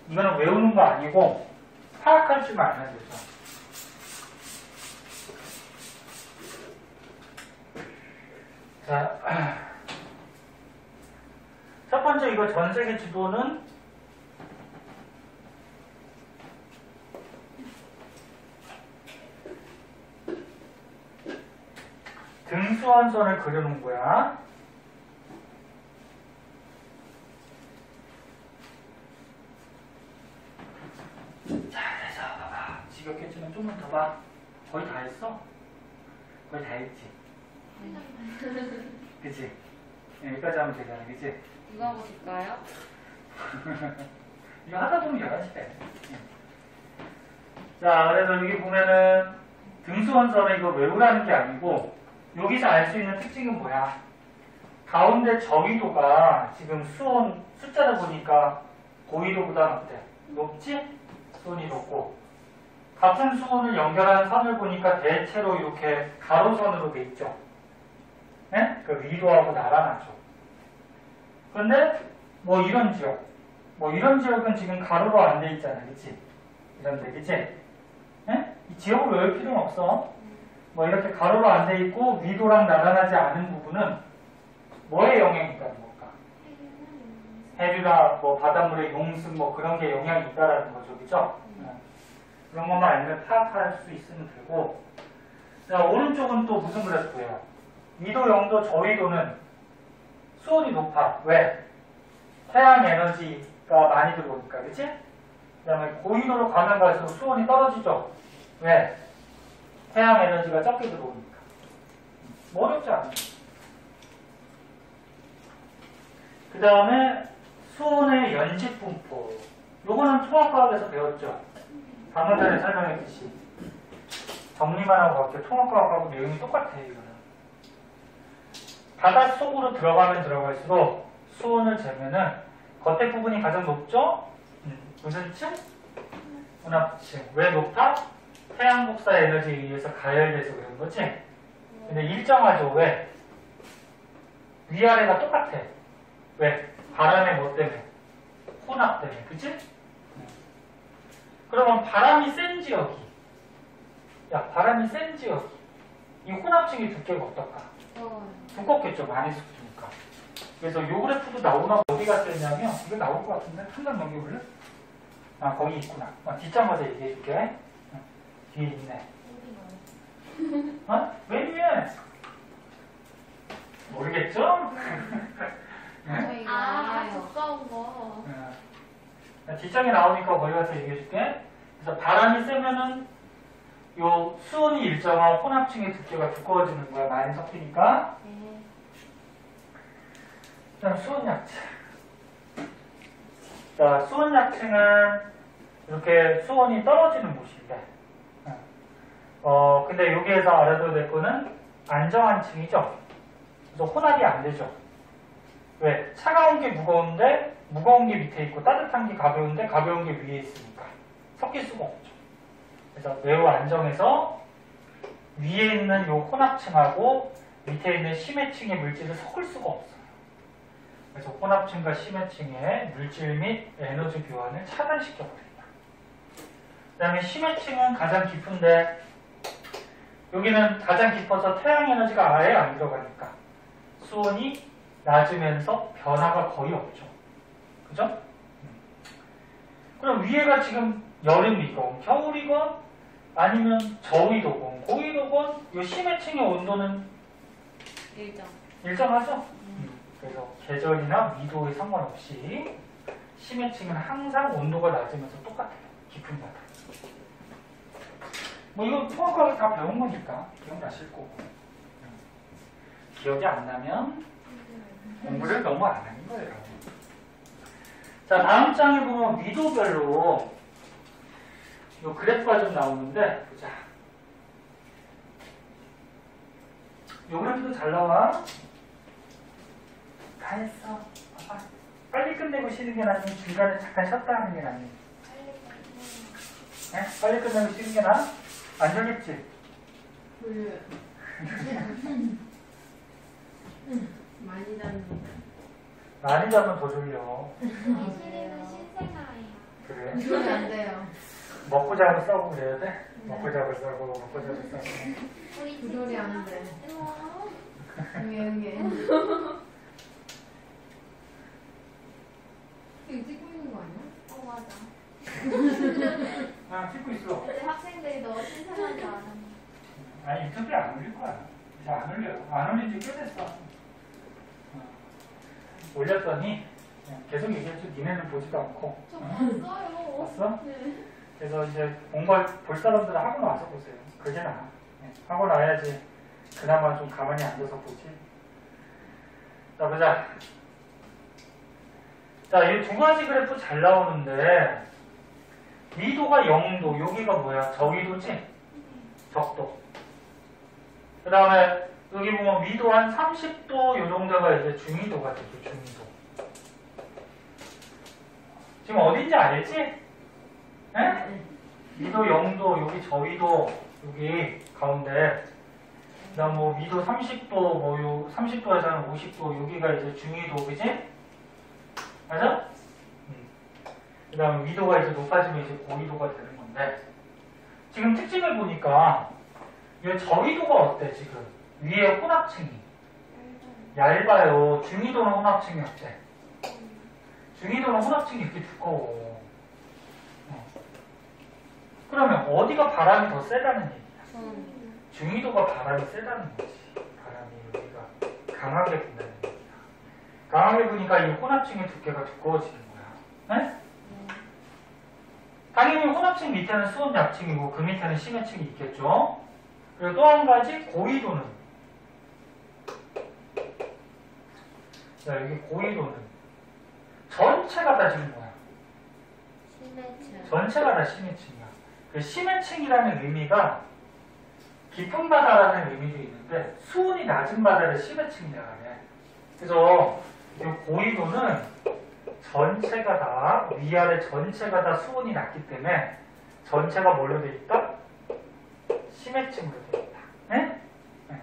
이거는 외우는 거 아니고 파악할 줄 알면 되죠. 자, 첫 번째 이거 전 세계 지도는 등수원선을 그려놓은 거야. 자, 그래서 봐봐. 지겹겠지만 좀만 더 봐. 거의 다 했어? 거의 다 했지? 그치? 여기까지 하면 되잖아, 그치? 누가 보실까요? 이거 하다 보면 11시 돼. 자, 그래서 여기 보면은 등수원선을 이거 외우라는 게 아니고 여기서 알 수 있는 특징은 뭐야? 가운데 저위도가 지금 수온 숫자를 보니까 고위도보다 어때? 높지? 수온이 높고 같은 수온을 연결하는 선을 보니까 대체로 이렇게 가로선으로 돼 있죠. 네? 그 위도하고 나란하죠. 그런데 뭐 이런 지역은 지금 가로로 안 돼 있잖아, 그치? 이런데, 그치? 네? 이 지역을 외울 필요는 없어. 뭐 이렇게 가로로 안 돼 있고 위도랑 나란하지 않은 부분은 뭐의 영향이 있다는 걸까? 해류나 뭐 바닷물의 용승 뭐 그런 게 영향이 있다라는 거죠, 그죠? 그런 것만 알면 파악할 수 있으면 되고. 자, 오른쪽은 또 무슨 그래프예요? 위도, 0도, 저위도는 수온이 높아. 왜? 태양 에너지가 많이 들어오니까, 그치? 그 다음에 고위도로 가면 갈수록 수온이 떨어지죠? 왜? 태양 에너지가 적게 들어오니까. 뭐 어렵지 않아요. 그 다음에 수온의 연식 분포. 요거는 통합과학에서 배웠죠? 방금 전에 설명했듯이. 정리만 하고 갈게요. 통합과학하고 내용이 똑같아요, 이거는. 바닷속으로 들어가면 들어갈수록 수온을 재면은 겉에 부분이 가장 높죠? 무슨 층? 혼합층. 왜 높아? 태양 복사 에너지에 의해서 가열돼서 그런 거지? 근데 일정하죠. 왜? 위아래가 똑같아. 왜? 바람의 뭐 때문에? 혼합 때문에. 그치? 그러면 바람이 센 지역이 바람이 센 지역이 이 혼합층의 두께가 어떨까? 두껍겠죠. 많이 섞이니까. 그래서 요 그래프도 나오나 어디 갔다 했냐면 이거 나올 것 같은데? 한 장 넘겨볼래? 아, 거기 있구나. 뒷장 가서 얘기해줄게. 뒤에 있네. 어? 맨 위에. 모르겠죠? 가까운 거. 뒷장에 나오니까 거기 가서 얘기해줄게. 그래서 바람이 세면은 요 수온이 일정한 혼합층의 두께가 두꺼워지는 거야. 많이 섞이니까. 네. 그 다음 수온 약층. 자, 수온 약층은 이렇게 수온이 떨어지는 곳인데, 근데 여기에서 알아둬야 될 거는 안정한 층이죠. 그래서 혼합이 안 되죠. 왜? 차가운 게 무거운데 무거운 게 밑에 있고 따뜻한 게 가벼운데 가벼운 게 위에 있으니까 섞일 수가 없죠. 그래서 매우 안정해서 위에 있는 요 혼합층하고 밑에 있는 심해층의 물질을 섞을 수가 없어요. 그래서 혼합층과 심해층의 물질 및 에너지 교환을 차단시켜버린다. 그 다음에 심해층은 가장 깊은데 여기는 가장 깊어서 태양 에너지가 아예 안 들어가니까 수온이 낮으면서 변화가 거의 없죠. 그죠? 그럼 위에가 지금 여름이건 겨울이건 아니면 저위도건 고위도건 이 심해층의 온도는 일정하죠? 그래서 계절이나 위도에 상관없이 심해층은 항상 온도가 낮으면서 똑같아요. 깊은 바다. 뭐 이건 통합과학을 다 배운 거니까 기억나실 거고. 기억이 안 나면 공부를 너무 안 하는 거예요. 자, 다음 장에 보면 위도별로 요 그래프가 좀 나오는데 보자. 요 그래프도 잘 나와. 다 했어. 봐봐. 빨리 끝내고 쉬는 게 낫니? 중간에 잠깐 쉬었다 하는 게 낫니? 네? 빨리 끝내고 쉬는 게 나아? 안 졸립지? 많이 잡니다. 많이 자면 더 졸려. 이슬이는 신생아예요. 그래? 그러면 안 돼요. 먹고 자고 싸고 그래야 돼? 먹고 자고 싸고 먹고 자고 싸고. 우리 그 소리 안 돼. 우와. 응애. 이거 찍고 있는 거 아니야? 맞아. 아, 찍고 있어. 근데 학생들이 너 신생한 줄 알았네. 아니, 유튜브에 안 올릴 거야. 이제 안 올려요. 안 올린 지 꽤 됐어. 올렸더니 그냥 계속 얘기했죠. 니네는 보지도 않고. 저 봤어요. 봤어? 네. 그래서 이제 공부할 볼 사람들은 학원 와서 보세요. 그게 나아. 학원 와야지 그나마 좀 가만히 앉아서 보지. 자, 보자. 자, 이 두 가지 그래프 잘 나오는데 위도가 0도, 여기가 뭐야? 저위도지? 적도. 그 다음에 여기 보면 위도 한 30도 요 정도가 이제 중위도가 되죠. 중위도. 지금 어딘지 알지? 에? 위도 0도, 여기 저위도, 여기 가운데. 그 다음 뭐 위도 30도, 뭐 요 30도에서는 50도, 여기가 이제 중위도, 그지? 맞아? 그 다음에 위도가 이제 높아지면 이제 고위도가 되는 건데. 지금 특징을 보니까 이 저위도가 어때, 지금? 위에 혼합층이. 얇아요. 중위도는 혼합층이 어때? 중위도는 혼합층이 이렇게 두꺼워. 그러면 어디가 바람이 더 세다는 얘기야? 중위도가 바람이 세다는 거지. 바람이 여기가 강하게 분다는 얘기야. 강하게 부니까 이 혼합층의 두께가 두꺼워지는 거야. 네? 당연히 혼합층 밑에는 수온 약층이고 그 밑에는 심해층이 있겠죠. 그리고 또 한 가지 고위도는, 자, 여기 고위도는 전체가 다 지금 뭐야? 심해층. 전체가 다 심해층이야. 그 심해층이라는 의미가 깊은 바다라는 의미도 있는데 수온이 낮은 바다를 심해층이라고 하네. 그래서 이 고위도는 전체가 다, 위아래 전체가 다 수온이 낮기 때문에 전체가 뭘로 돼 있다? 심해층으로 돼 있다. 네? 네.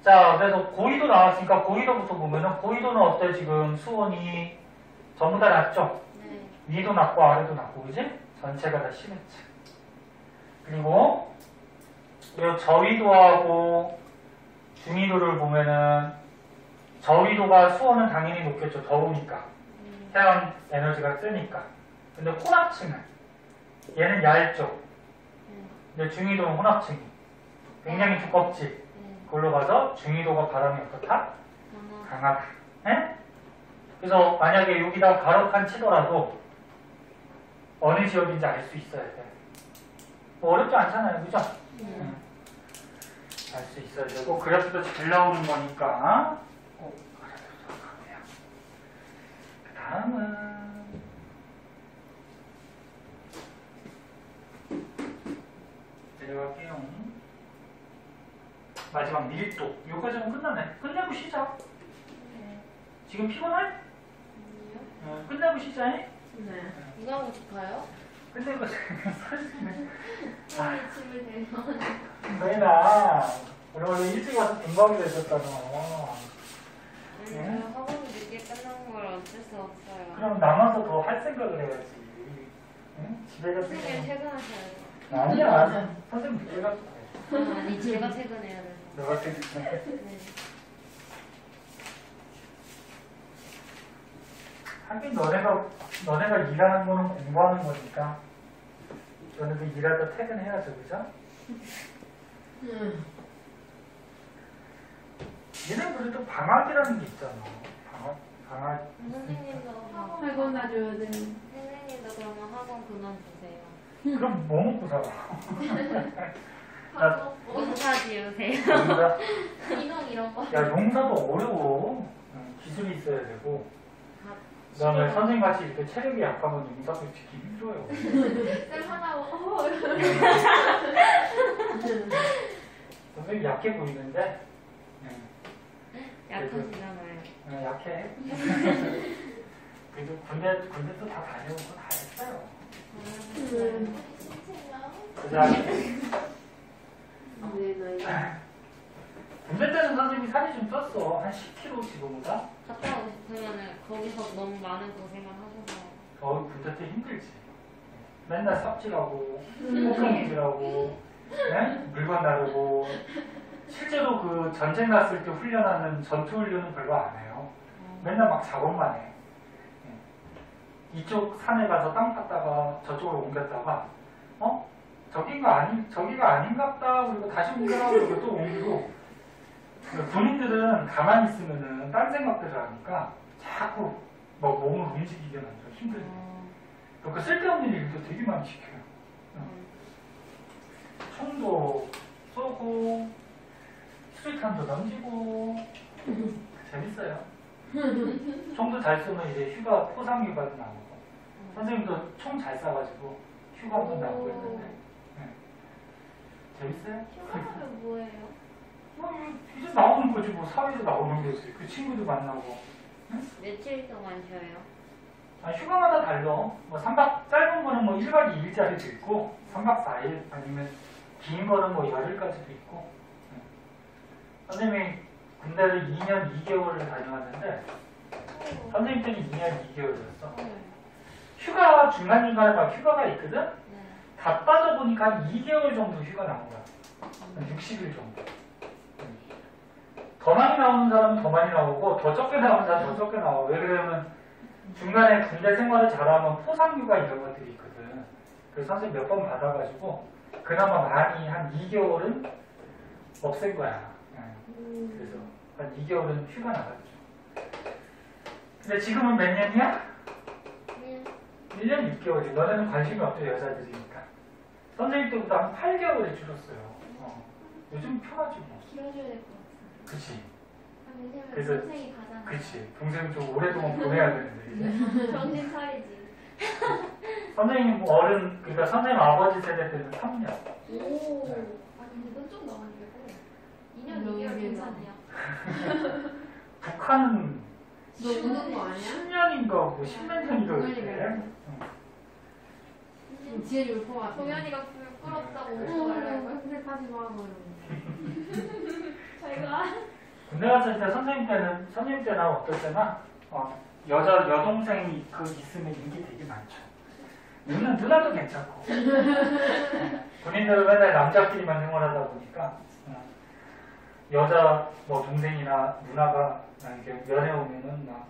자, 그래서 고위도 나왔으니까 고위도부터 보면은 고위도는 어때? 지금 수온이 전부 다 낮죠? 네. 위도 낮고 아래도 낮고, 그지? 전체가 다 심해층. 그리고 이 저위도하고 중위도를 보면은 저위도가 수온은 당연히 높겠죠. 더우니까. 태양 에너지가 세니까. 근데 혼합층은 얘는 얇죠. 근데 중위도는 혼합층이 굉장히 두껍지. 그걸로 봐서 중위도가 바람이 어떻다? 강하다. 네? 그래서 만약에 여기다 가로칸 치더라도 어느 지역인지 알 수 있어야 돼. 뭐 어렵지 않잖아요. 그죠? 알 수 있어야 되고 그래프도 잘 나오는 거니까 꼭 알아두도록 하고요. 그 다음은 내려갈게요. 마지막 밀도. 요까지는 끝나네. 끝내고 쉬자. 지금 피곤해? 끝내고 쉬자. 네. 이거 하고 싶어요? 끝내고 빨리 집을 데려. 너희나 원래 일찍 와서 공부하기로 했었잖아. 아니, 학원이 늦게 끝난 걸 어쩔 수 없어요. 그럼 남아서 더 할 생각을 해야지. 응? 집에 가서 선생님 퇴근하셔야죠. 아니야. 선생님 늦게 가서 돼. 아니, 제가 퇴근해야 돼서. 너가 퇴근해. 네. 하긴 너네가 일하는 거는 공부하는 거니까 너네도 일하다 퇴근해야죠. 그죠? 얘는 그래도 방학이라는 게 있잖아. 방학. 선생님도 학원 학원 놔줘야 돼. 선생님도 그러면 학원 그만두세요. 그럼 뭐 먹고 살아? 농사 지으세요. 농사? 인형 이런 거. 야, 농사도 어려워. 기술이 있어야 되고. 그 다음에 선생님 같이 이렇게 체력이 약하면 농사도 짓기 힘들어요. 쌤 하나고 선생님 약해 보이는데, 약하시잖아요. 약해. 그래도 군대도 다 다녀오고 다 했어요. 그 다음에, 군대 때는 선생님이 살이 좀 쪘어. 한 10kg 지금보다. 갔다 오고 싶으면은 거기서 너무 많은 고생을 하셔서. 군대 때 힘들지. 맨날 삽질하고, 폭풍일하고, 물건 나르고. 실제로 그 전쟁 났을 때 훈련하는 전투 훈련은 별로 안 해요. 맨날 막 작업만 해. 이쪽 산에 가서 땅 팠다가 저쪽으로 옮겼다가, 저기가 아닌갑다. 그리고 다시 옮겨라. 그리고 또 옮기고. 본인들은 가만히 있으면은 딴 생각들을 하니까 자꾸 막 몸을 움직이게 만들어. 힘들게. 그 쓸데없는 일도 되게 많이 시켜요. 총도 쏘고, 수리탄도 던지고, 재밌어요. 총도 잘 쏘면 이제 휴가, 포상 휴가도 나오고. 선생님도 총 잘 쏴가지고 휴가 한번 나오고 했는데. 재밌어요? 휴가하면 뭐예요? 이제 나오는 거지, 뭐, 사회에서 나오는 거지. 그 친구도 만나고. 며칠 동안 쉬어요? 휴가마다 달라. 뭐, 짧은 거는 뭐 1박 2일짜리도 있고, 3박 4일, 아니면 긴 거는 뭐 열흘까지도 있고. 선생님이 군대를 2년 2개월을 다녀왔는데, 선생님 때는 2년 2개월이었어. 휴가, 중간중간에 막 휴가가 있거든? 네. 다 빠져보니까 한 2개월 정도 휴가 나온 거야. 한 60일 정도. 더 많이 나오는 사람은 더 많이 나오고, 더 적게 나오는 사람은 더 적게 나와. 왜 그러냐면, 중간에 군대 생활을 잘하면 포상휴가 이런 것들이 있거든. 그래서 선생님 몇 번 받아가지고, 그나마 많이 한 2개월은 없앤 거야. 그래서 한 2개월은 휴가 나갔죠. 근데 지금은 몇 년이야? 1년 6개월이. 너네는 관심이 없죠, 여자들이니까. 선생님 때보다 한 8개월이 줄었어요. 요즘 편하지 뭐. 길어져야 될 것 같아요. 그치. 왜냐면 그래서- 동생이 가잖아요. 그치. 동생 좀 오랫동안 보내야 되는데, 이제. 정신 차리지. 선생님 그러니까 선생님 아버지 세대 때는 3년. 오. 네. 아니 이건 좀 넘었는데고. 2년 너무 2개월 길다. 괜찮네요. 북한은 너 우는 거 아니야? 10년인가 뭐 10몇 년인가 그렇게. 그러니까요. 지혜리 울것 같아. 동현이가 부끄럽다고 어, 오지 말라고. 근데 가지 마. 뭐 이러면서. 저희가 군대 갔을 때 선생님 때나 어떨 때나 여동생이 있으면 인기 되게 많죠. 누나도 괜찮고. 본인들은 맨날 남자끼리만 생활하다 보니까 여자 뭐 동생이나 누나가 이렇게 면회 오면은 막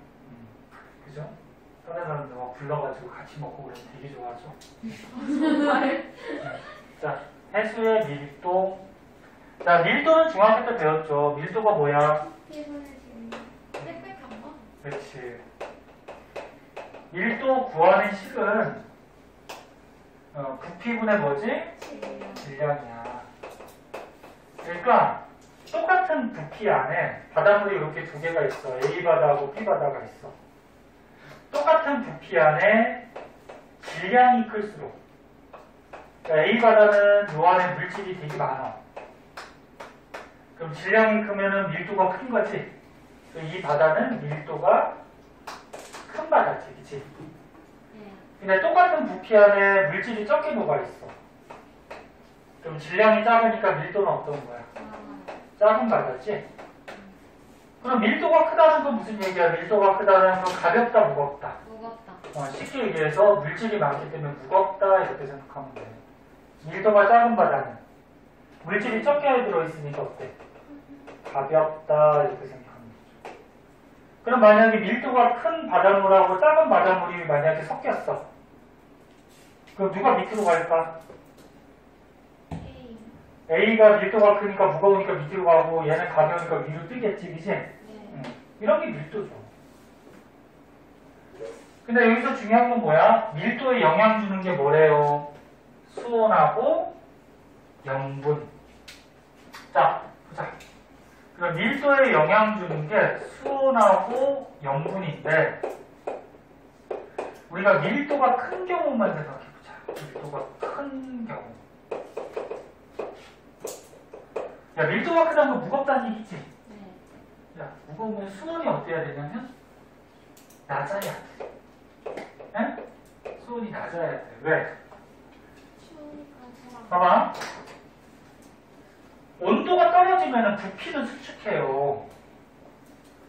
그죠? 다른 사람들 막 불러가지고 같이 먹고 그러면 되게 좋아하죠. 정말. 자, 해수의 밀도. 자, 밀도는 중학교 때 배웠죠. 밀도가 뭐야? 피부는 지금 빽빽한 거? 그렇지. 밀도 구하는 식은 부피분의 뭐지? 질량이야. 그러니까 똑같은 부피 안에 바닷물이 이렇게 두 개가 있어. A 바다하고 B 바다가 있어. 똑같은 부피 안에 질량이 클수록 그러니까 A 바다는 요 안에 물질이 되게 많아. 그럼 질량이 크면은 밀도가 큰 거지. 이 바다는 밀도가 큰 바다지, 그치? 근데 똑같은 부피 안에 물질이 적게 녹아있어. 그럼 질량이 작으니까 밀도는 어떤 거야? 작은 바다지? 그럼 밀도가 크다는 건 무슨 얘기야? 밀도가 크다는 건 가볍다, 무겁다? 무겁다. 쉽게 얘기해서 물질이 많기 때문에 무겁다 이렇게 생각하면 돼. 밀도가 작은 바다는 물질이 적게 들어있으니까 어때? 가볍다 이렇게 생각하면 되죠. 그럼 만약에 밀도가 큰 바닷물하고 작은 바닷물이 만약에 섞였어. 그럼 누가 밑으로 갈까? A가 밀도가 크니까 무거우니까 밑으로 가고 얘는 가벼우니까 위로 뛰겠지, 그치? 이런 게 밀도죠. 근데 여기서 중요한 건 뭐야? 밀도에 영향 주는 게 뭐래요? 수온하고 염분. 자, 보자. 그럼 밀도에 영향 주는 게 수온하고 염분인데, 우리가 밀도가 큰 경우만 생각해보자. 밀도가 큰 경우. 야, 밀도가 크다는 건 무겁다는 얘기지? 네. 야, 무거우면 수온이 어때야 되냐면, 낮아야 돼. 에? 수온이 낮아야 돼. 왜? 추우니까 잘안 봐봐. 온도가 떨어지면 부피는 수축해요.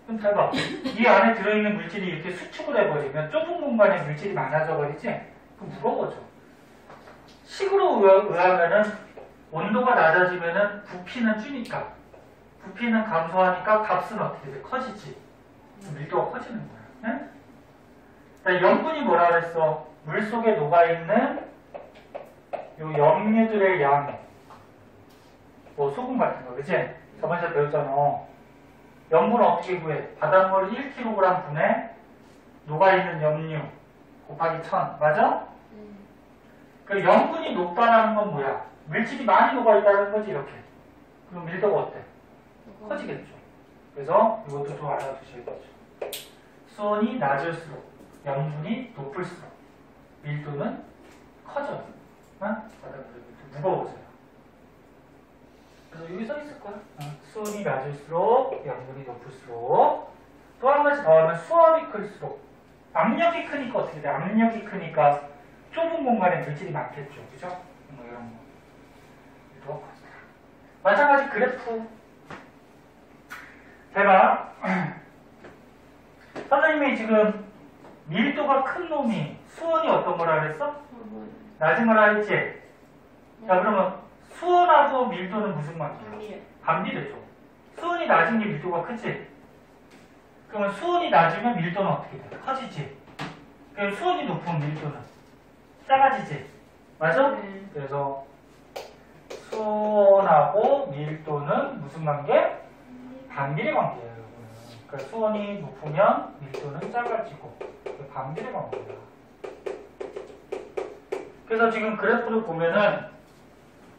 그럼 잘 봐. 이 안에 들어있는 물질이 이렇게 수축을 해버리면 좁은 공간에 물질이 많아져 버리지? 그럼 무거워져. 식으로 의하면은 온도가 낮아지면은 부피는 주니까 부피는 감소하니까 값은 어떻게 돼? 커지지. 밀도가 커지는 거야. 네? 자, 염분이 뭐라 그랬어? 물 속에 녹아있는 요 염류들의 양. 뭐 소금 같은 거, 그치? 저번에 배웠잖아. 염분 어떻게 구해? 바닷물 1kg 분에 녹아있는 염류 곱하기 1000, 맞아? 그 염분이 높다라는 건 뭐야? 물질이 많이 녹아있다는 거지, 이렇게. 그럼 밀도가 어때? 커지겠죠. 그래서 이것도 좀 알아두셔야겠죠. 수온이 낮을수록, 염분이 높을수록 밀도는 커져요. 어? 바닷물의 밀도 무거워져요. 그래서 여기 써 있을 거야. 수온이 낮을수록, 염분이 높을수록, 또 한 가지 더 하면 수압이 클수록, 압력이 크니까 어떻게 돼? 압력이 크니까 좁은 공간에 물질이 많겠죠. 그죠? 뭐 이런 거. 밀도가 커진다. 마찬가지 그래프. 제가, 선생님이 지금 밀도가 큰 놈이 수온이 어떤 거라 그랬어? 낮은 거라 했지? 자, 그러면 수온하고 밀도는 무슨 관계야? 반비례죠. 수온이 낮은 게 밀도가 크지? 그러면 수온이 낮으면 밀도는 어떻게 돼? 커지지? 그럼 수온이 높으면 밀도는 작아지지? 맞아? 네. 그래서 수온하고 밀도는 무슨 관계? 반비례 관계예요. 여러분. 그러니까 수온이 높으면 밀도는 작아지고 반비례 관계야. 그래서 지금 그래프를 보면은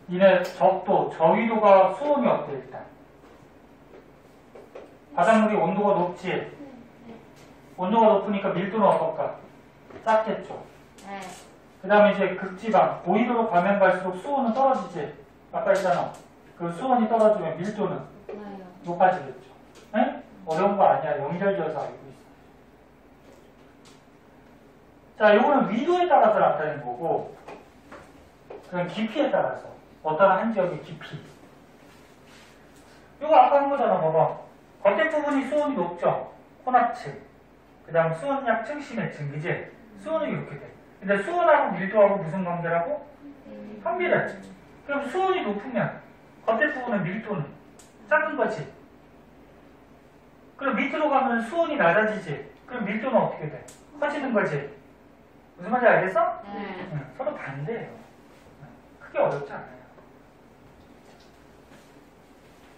이네 적도, 저위도가 수온이 어때 일단? 바닷물이 온도가 높지? 온도가 높으니까 밀도는 어떨까? 작겠죠? 네. 그 다음에 이제 극지방, 고위도로 가면 갈수록 수온은 떨어지지? 아까 했잖아. 그 수온이 떨어지면 밀도는 높아요. 높아지겠죠? 네? 어려운 거 아니야. 연결지어서 알고 있어. 자, 요거는 위도에 따라서 나타내는 거고, 그냥 깊이에 따라서. 어떤 한 지역의 깊이. 이거 아까 한 거잖아, 봐봐. 겉에 부분이 수온이 높죠? 혼합층. 그 다음 수온약층, 심해층, 그지? 수온이 이렇게 돼. 근데 수온하고 밀도하고 무슨 관계라고? 반비례. 그럼 수온이 높으면 겉에 부분은 밀도는 작은 거지. 그럼 밑으로 가면 수온이 낮아지지. 그럼 밀도는 어떻게 돼? 커지는 거지. 무슨 말인지 알겠어? 네. 응, 서로 반대예요. 크게 어렵지 않아요.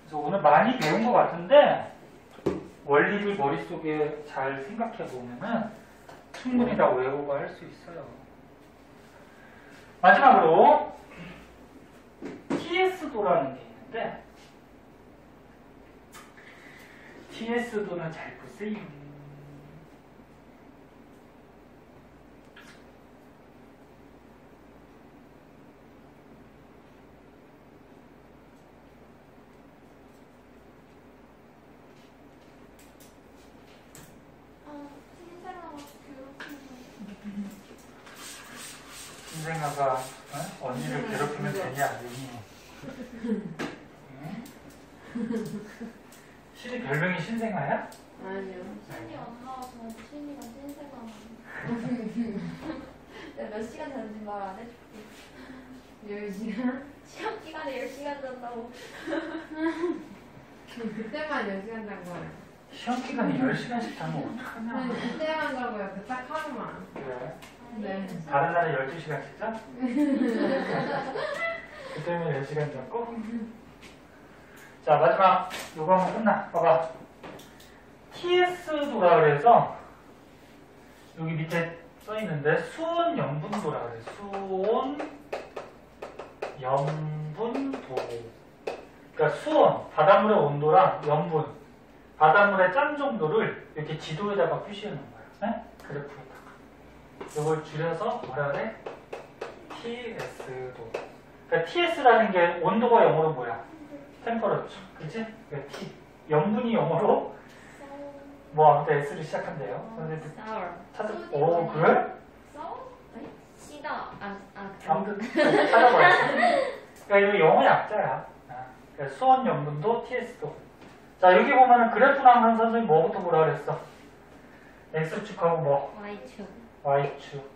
그래서 오늘 많이 배운 것 같은데 원리를 머릿속에 잘 생각해 보면은 충분히 다 외우고 할 수 있어요. 마지막으로 TS도라는 게 있는데 TS도는 잘 보세요. 신생아가 언니를 괴롭히면 되냐 안 되니? 신이 별명이 신생아야? 아니요. 신이 안 나와서 신이가 신생아. 내가 몇 시간 자는지 말 안 해줄게. 10시간? 시험 기간에 10시간 잔다고. 그때만 10시간 잔 거예요. 시험 기간에 10시간씩 자면 어떡하냐? 아니, 그때만 자고요. 그 딱 하루만. 그래. 네. 다른 날에 12시간씩 자? 그때는 10시간 잤고? 자, 마지막 요거 하면 끝나. 봐봐. TS도라 그래서 여기 밑에 써있는데 수온 염분도라 그래. 수온 염분도. 그러니까 수온, 바닷물의 온도랑 염분, 바닷물의 짠 정도를 이렇게 지도에다가 표시해 놓은 거야. 네? 그래프에다가. 이걸 줄여서 뭐라 그래? TS도. 그러니까 TS라는 게 온도가 영어로 뭐야? 템퍼러처. 그치? 그러니까 T. 염분이 영어로 뭐 아무튼 S를 시작한대요. 선생님 sour. 찾아. 오, 그래? 시다. 아무튼 찾아봐요. 그러니까 이거 영어 약자야. 그러니까 수온 염분도 TS도. 자, 여기 보면은 그래프 나오는 선생님 뭐부터 보라 그랬어? X축하고 뭐? Y축. Y축.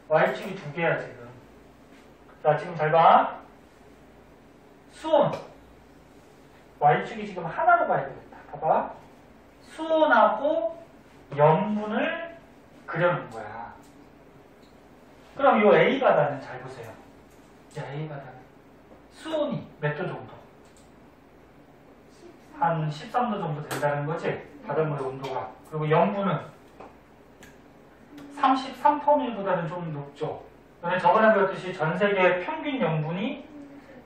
Y축이 두 개야, 지금. 자, 지금 잘 봐. 수온. Y축이 지금 하나로 봐야 되겠다. 봐봐. 수온하고 염분을 그려놓은 거야. 그럼 이 A 바다는 잘 보세요. 자, A 바다는 수온이 몇 도 정도? 한 13도 정도 된다는 거지? 바닷물의 온도가. 그리고 염분은 33%보다는 좀 높죠. 근데 저번에 배웠듯이 전 세계 평균 염분이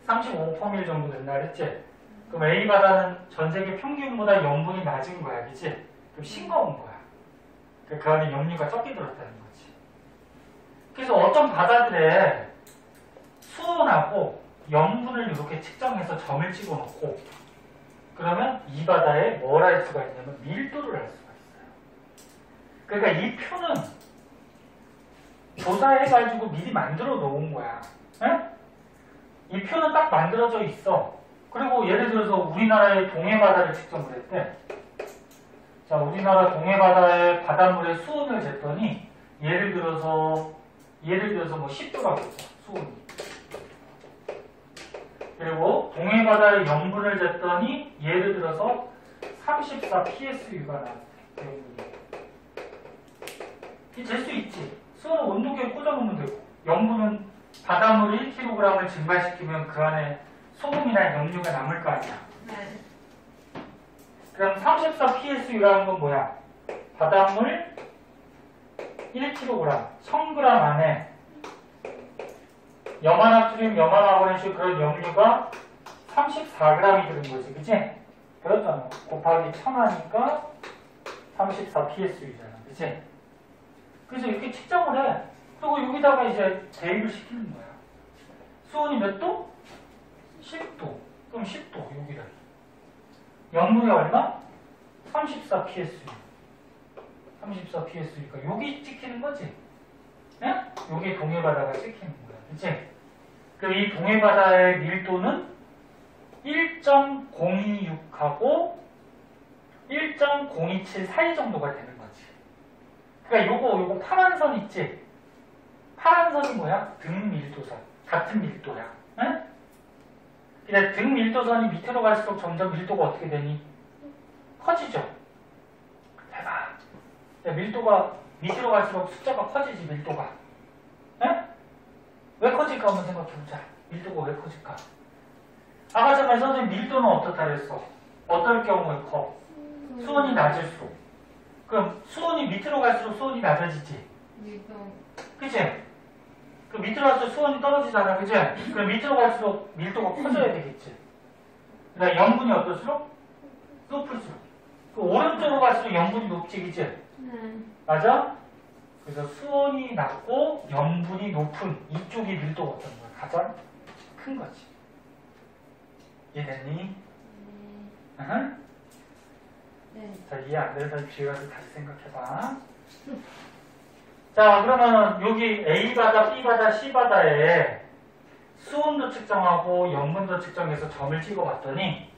35% 정도 된다 그랬지? 그럼 A 바다는 전 세계 평균보다 염분이 낮은 거야, 그치? 그럼 싱거운 거야. 그 안에 염류가 적게 들었다는 거지. 그래서 어떤 바다들에 수온하고 염분을 이렇게 측정해서 점을 찍어 놓고 그러면 이 바다에 뭘 할 수가 있냐면 밀도를 할 수가 있어요. 그러니까 이 표는 조사해가지고 미리 만들어 놓은 거야. 에? 이 표는 딱 만들어져 있어. 그리고 예를 들어서 우리나라의 동해바다를 측정을 했대. 자, 우리나라 동해바다의 바닷물의 수온을 쟀더니 예를 들어서 뭐 10도가 됐어, 수온이. 그리고 동해바다의 염분을 쟀더니 예를 들어서 34 PSU가 나왔대, 염분이. 이 잴 수 있지. 수온을 온도계에 꽂아놓으면 되고, 염분은 바닷물 1kg을 증발시키면 그 안에 소금이나 염류가 남을 거 아니야. 네. 그럼 34 PSU라는 건 뭐야? 바닷물 1kg, 1000g 안에 염화나트륨, 염화마그네슘 그런 염류가 34g이 드는 거지, 그치? 그렇잖아. 곱하기 1000하니까 34 PSU잖아, 그치? 그래서 이렇게 측정을 해. 그리고 여기다가 이제 대입을 시키는 거야. 수온이 몇 도? 10도. 그럼 10도, 여기다. 염분이 얼마? 34 PSU. 34 PSU니까 여기 찍히는 거지? 네? 여기 동해바다가 찍히는 거야. 그치? 그럼 이 동해바다의 밀도는 1.026하고 1.027 사이 정도가 되는 거지. 그러니까 요거 파란 선 있지? 파란 선이 뭐야? 등 밀도선. 같은 밀도야. 네? 근데 등 밀도선이 밑으로 갈수록 점점 밀도가 어떻게 되니? 커지죠? 대박. 밀도가 밑으로 갈수록 숫자가 커지지, 밀도가. 네? 왜 커질까 한번 생각해보자. 밀도가 왜 커질까? 아까 전에 선생님 밀도는 어떻다 그랬어? 어떨 경우에 커? 수온이 낮을수록. 그럼 수온이 밑으로 갈수록 수온이 낮아지지? 밀도. 그치? 그 밑으로 갈수록 수온이 떨어지잖아, 그치? 그럼 밑으로 갈수록 밀도가 커져야 되겠지? 그 다음에 염분이 어떨수록? 높을수록. 그 오른쪽으로 갈수록 염분이 높지, 그치? 네. 맞아? 그래서 수온이 낮고 염분이 높은 이쪽이 밀도가 어떤 거야? 가장 큰 거지. 이해됐니? 네. 자, 이해 안 되는 사람 뒤에 가서 다시 생각해봐. 자, 그러면 여기 A바다, B바다, C바다에 수온도 측정하고 염분도 측정해서 점을 찍어봤더니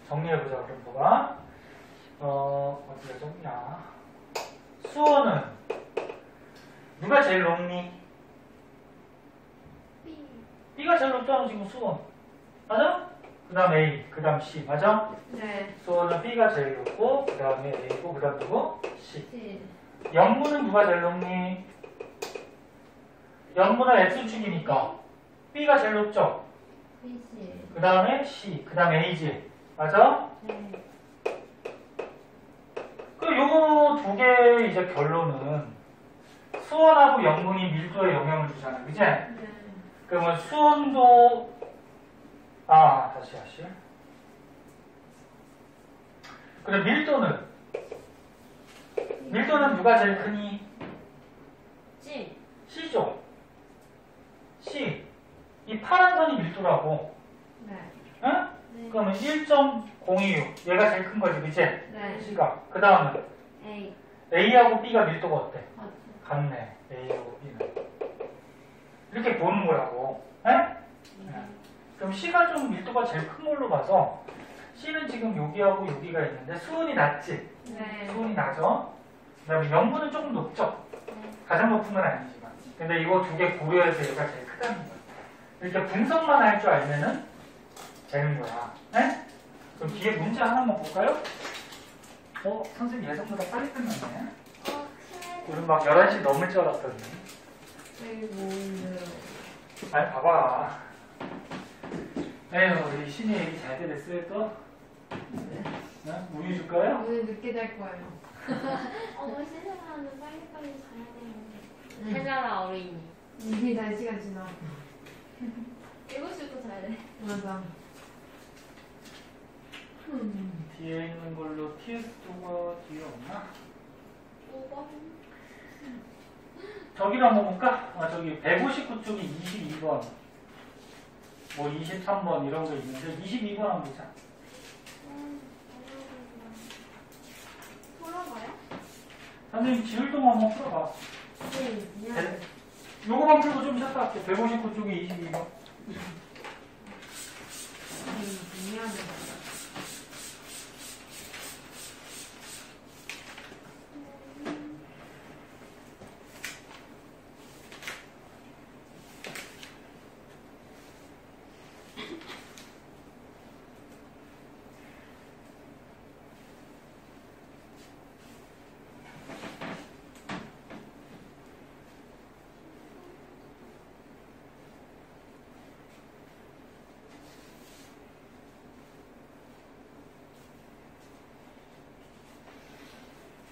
정리해보자, 그럼 뭐가? 어디가 적냐? 수온은 누가 제일 높니? B가 제일 높잖아, 지금 수온. 맞아? 그 다음 A, 그 다음 C, 맞아? 네. 수온은 B가 제일 높고, 그 다음에 A고, 그 다음 누구? C. C. 염분은 누가 제일 높니? 염분은 X축이니까 B가 제일 높죠? BC. 그 다음에 C, 그 다음에 A지. 맞아? 네. 그 요거 두 개의 이제 결론은 수온하고 염분이 밀도에 영향을 주잖아. 그지? 네. 그러면 수온도 다시 하시. 그럼 밀도는 누가 제일 크니? 찜. C죠? C. 이 파란 선이 밀도라고. 네. 응? 네. 그러면 1.026. 얘가 제일 큰 거지, 그치? 네. C가. 그 다음은 A. A하고 B가 밀도가 어때? 맞죠. 같네. A하고 B는. 이렇게 보는 거라고. 네? 그럼 C가 좀 밀도가 제일 큰 걸로 봐서 C는 지금 여기하고 여기가 있는데 수온이 낮지? 네. 수온이 낮죠? 그 다음에 염분은 조금 높죠? 가장 높은 건 아니지만. 근데 이거 두 개 고려해서 얘가 제일 크다는 거야. 이렇게 분석만 할 줄 알면은 되는 거야. 네? 그럼 뒤에 문제 하나만 볼까요? 선생님 예상보다 빨리 끝났네. 우리 막 11시 넘을 줄 알았더니. 아니, 봐봐. 에휴, 우리 신이 얘기 잘 들었어요, 또? 네? 우유 줄까요? 오늘 늦게 잘 거예요. 신생아는 빨리빨리 자야 돼요. 해자라 어린이. 이미 잘 시간 지나. 7시부터 자야 돼. 맞아. 뒤에 있는 걸로 TS2가 뒤에 없나? 5번. 저기로 한번 볼까? 저기 159쪽이 22번, 뭐 23번 이런 거 있는데 22번 한번 보자. 풀어봐요? 선생님 지울동 한번 풀어봐. 미안해. 요거만 풀고 좀 쉬었다 할게. 159쪽이 22번. 미안해.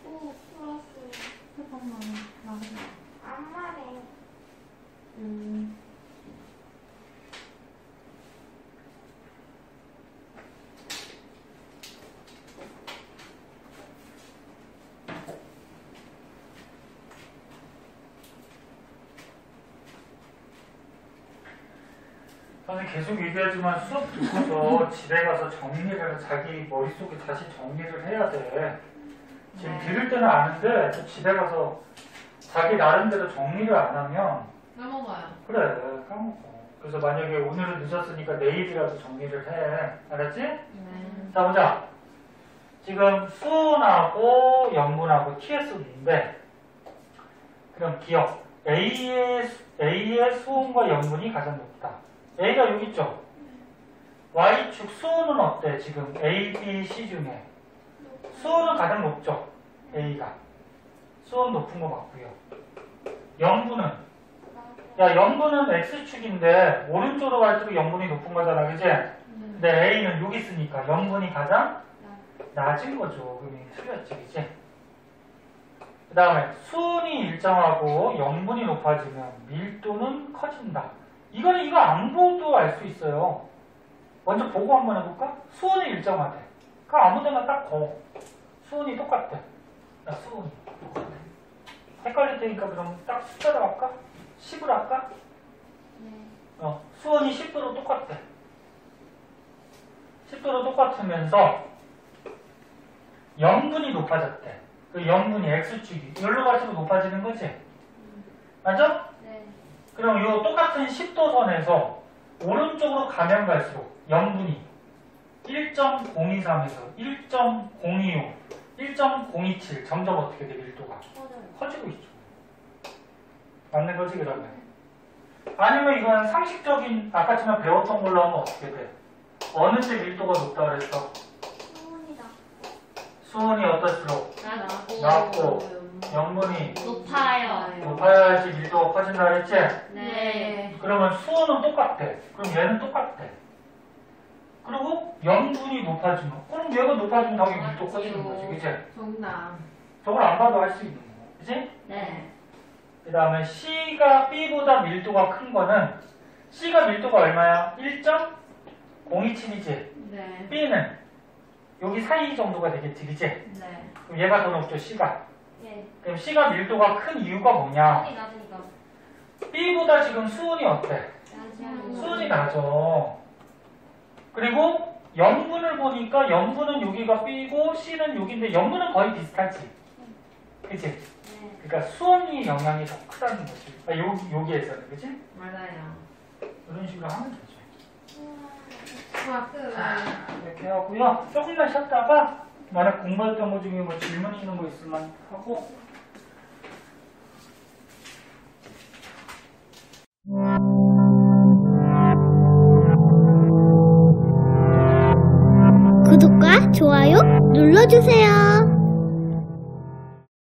오, 풀었어요. 잠깐만. 안 말해. 선생님 계속 얘기하지만 수업 듣고서 집에 가서 정리를 자기 머릿속에 다시 정리를 해야 돼. 지금 들을 때는 아는데 또 집에 가서 자기 나름대로 정리를 안 하면 까먹어요. 그래 까먹어. 그래서 만약에 오늘은 늦었으니까 내일이라도 정리를 해. 알았지? 네. 자 보자. 지금 수온하고 염분하고 TS인데 그럼 기억 A의 수온과 염분이 가장 높다. A가 여기 있죠? Y축 수온은 어때? 지금 A, B, C 중에 수온은 가장 높죠? A가 수온 높은 거 맞고요. 염분은 야 염분은 X축인데 오른쪽으로 갈수록 염분이 높은 거잖아, 그지? 근데 A는 여기 있으니까 염분이 가장 낮은 거죠. 그럼 틀렸지, 그지? 그 다음에 수온이 일정하고 염분이 높아지면 밀도는 커진다. 이거는 이거 안 보도 알 수 있어요. 먼저 보고 한번 해볼까? 수온이 일정하대. 그럼 아무데나 딱 거. 수온이 똑같대. 나 수온이 똑같대. 헷갈릴 테니까 그럼 딱 숫자로 할까? 10으로 할까? 수온이 10도로 똑같대. 10도로 똑같으면서 염분이 높아졌대. 그 염분이 X축이 여기로 갈수록 높아지는 거지? 맞아? 네. 그럼 이 똑같은 10도 선에서 오른쪽으로 가면 갈수록 염분이 1.023에서 1.025, 1.027 점점 어떻게 돼? 밀도가 커지고 있죠. 맞는 거지 그러면? 아니면 이건 상식적인 아까처럼 배웠던 걸로 하면 어떻게 돼? 어느 때 밀도가 높다 그랬어? 수온이다. 수온이 어떨수록 낮고 염분이 높아야지 밀도가 커진다 그랬지? 네. 그러면 수온은 똑같아. 그럼 얘는 똑같아. 그리고 염분이 높아지면 그럼 얘가 높아지면 당연히 밀도 커지는 거지. 그치? 정답. 저걸 안 봐도 할 수 있는 거. 그치? 네. 그 다음에 C가 B보다 밀도가 큰 거는 C가 밀도가 얼마야? 1.026 027이지? 네. B는 여기 사이 정도가 되겠지, 그지? 네. 그럼 얘가 더 높죠, C가. 예. 그럼 C가 밀도가 큰 이유가 뭐냐? 수온이 낮으니까. B보다 지금 수온이 어때? 수온이 낮죠. 그리고 염분을 보니까 염분은 여기가 B고 C는 여기인데 염분은 거의 비슷하지. 그치? 네. 그러니까 수온이 영향이 더 크다는 거지. 여기에서는, 그치? 맞아요. 이런 식으로 하면 되죠. 수학 끝. 이렇게 하고요. 조금만 쉬었다가 만약 공부했던 거 중에 뭐 질문 있는 거 있으면 하고. 구독과 좋아요 눌러주세요.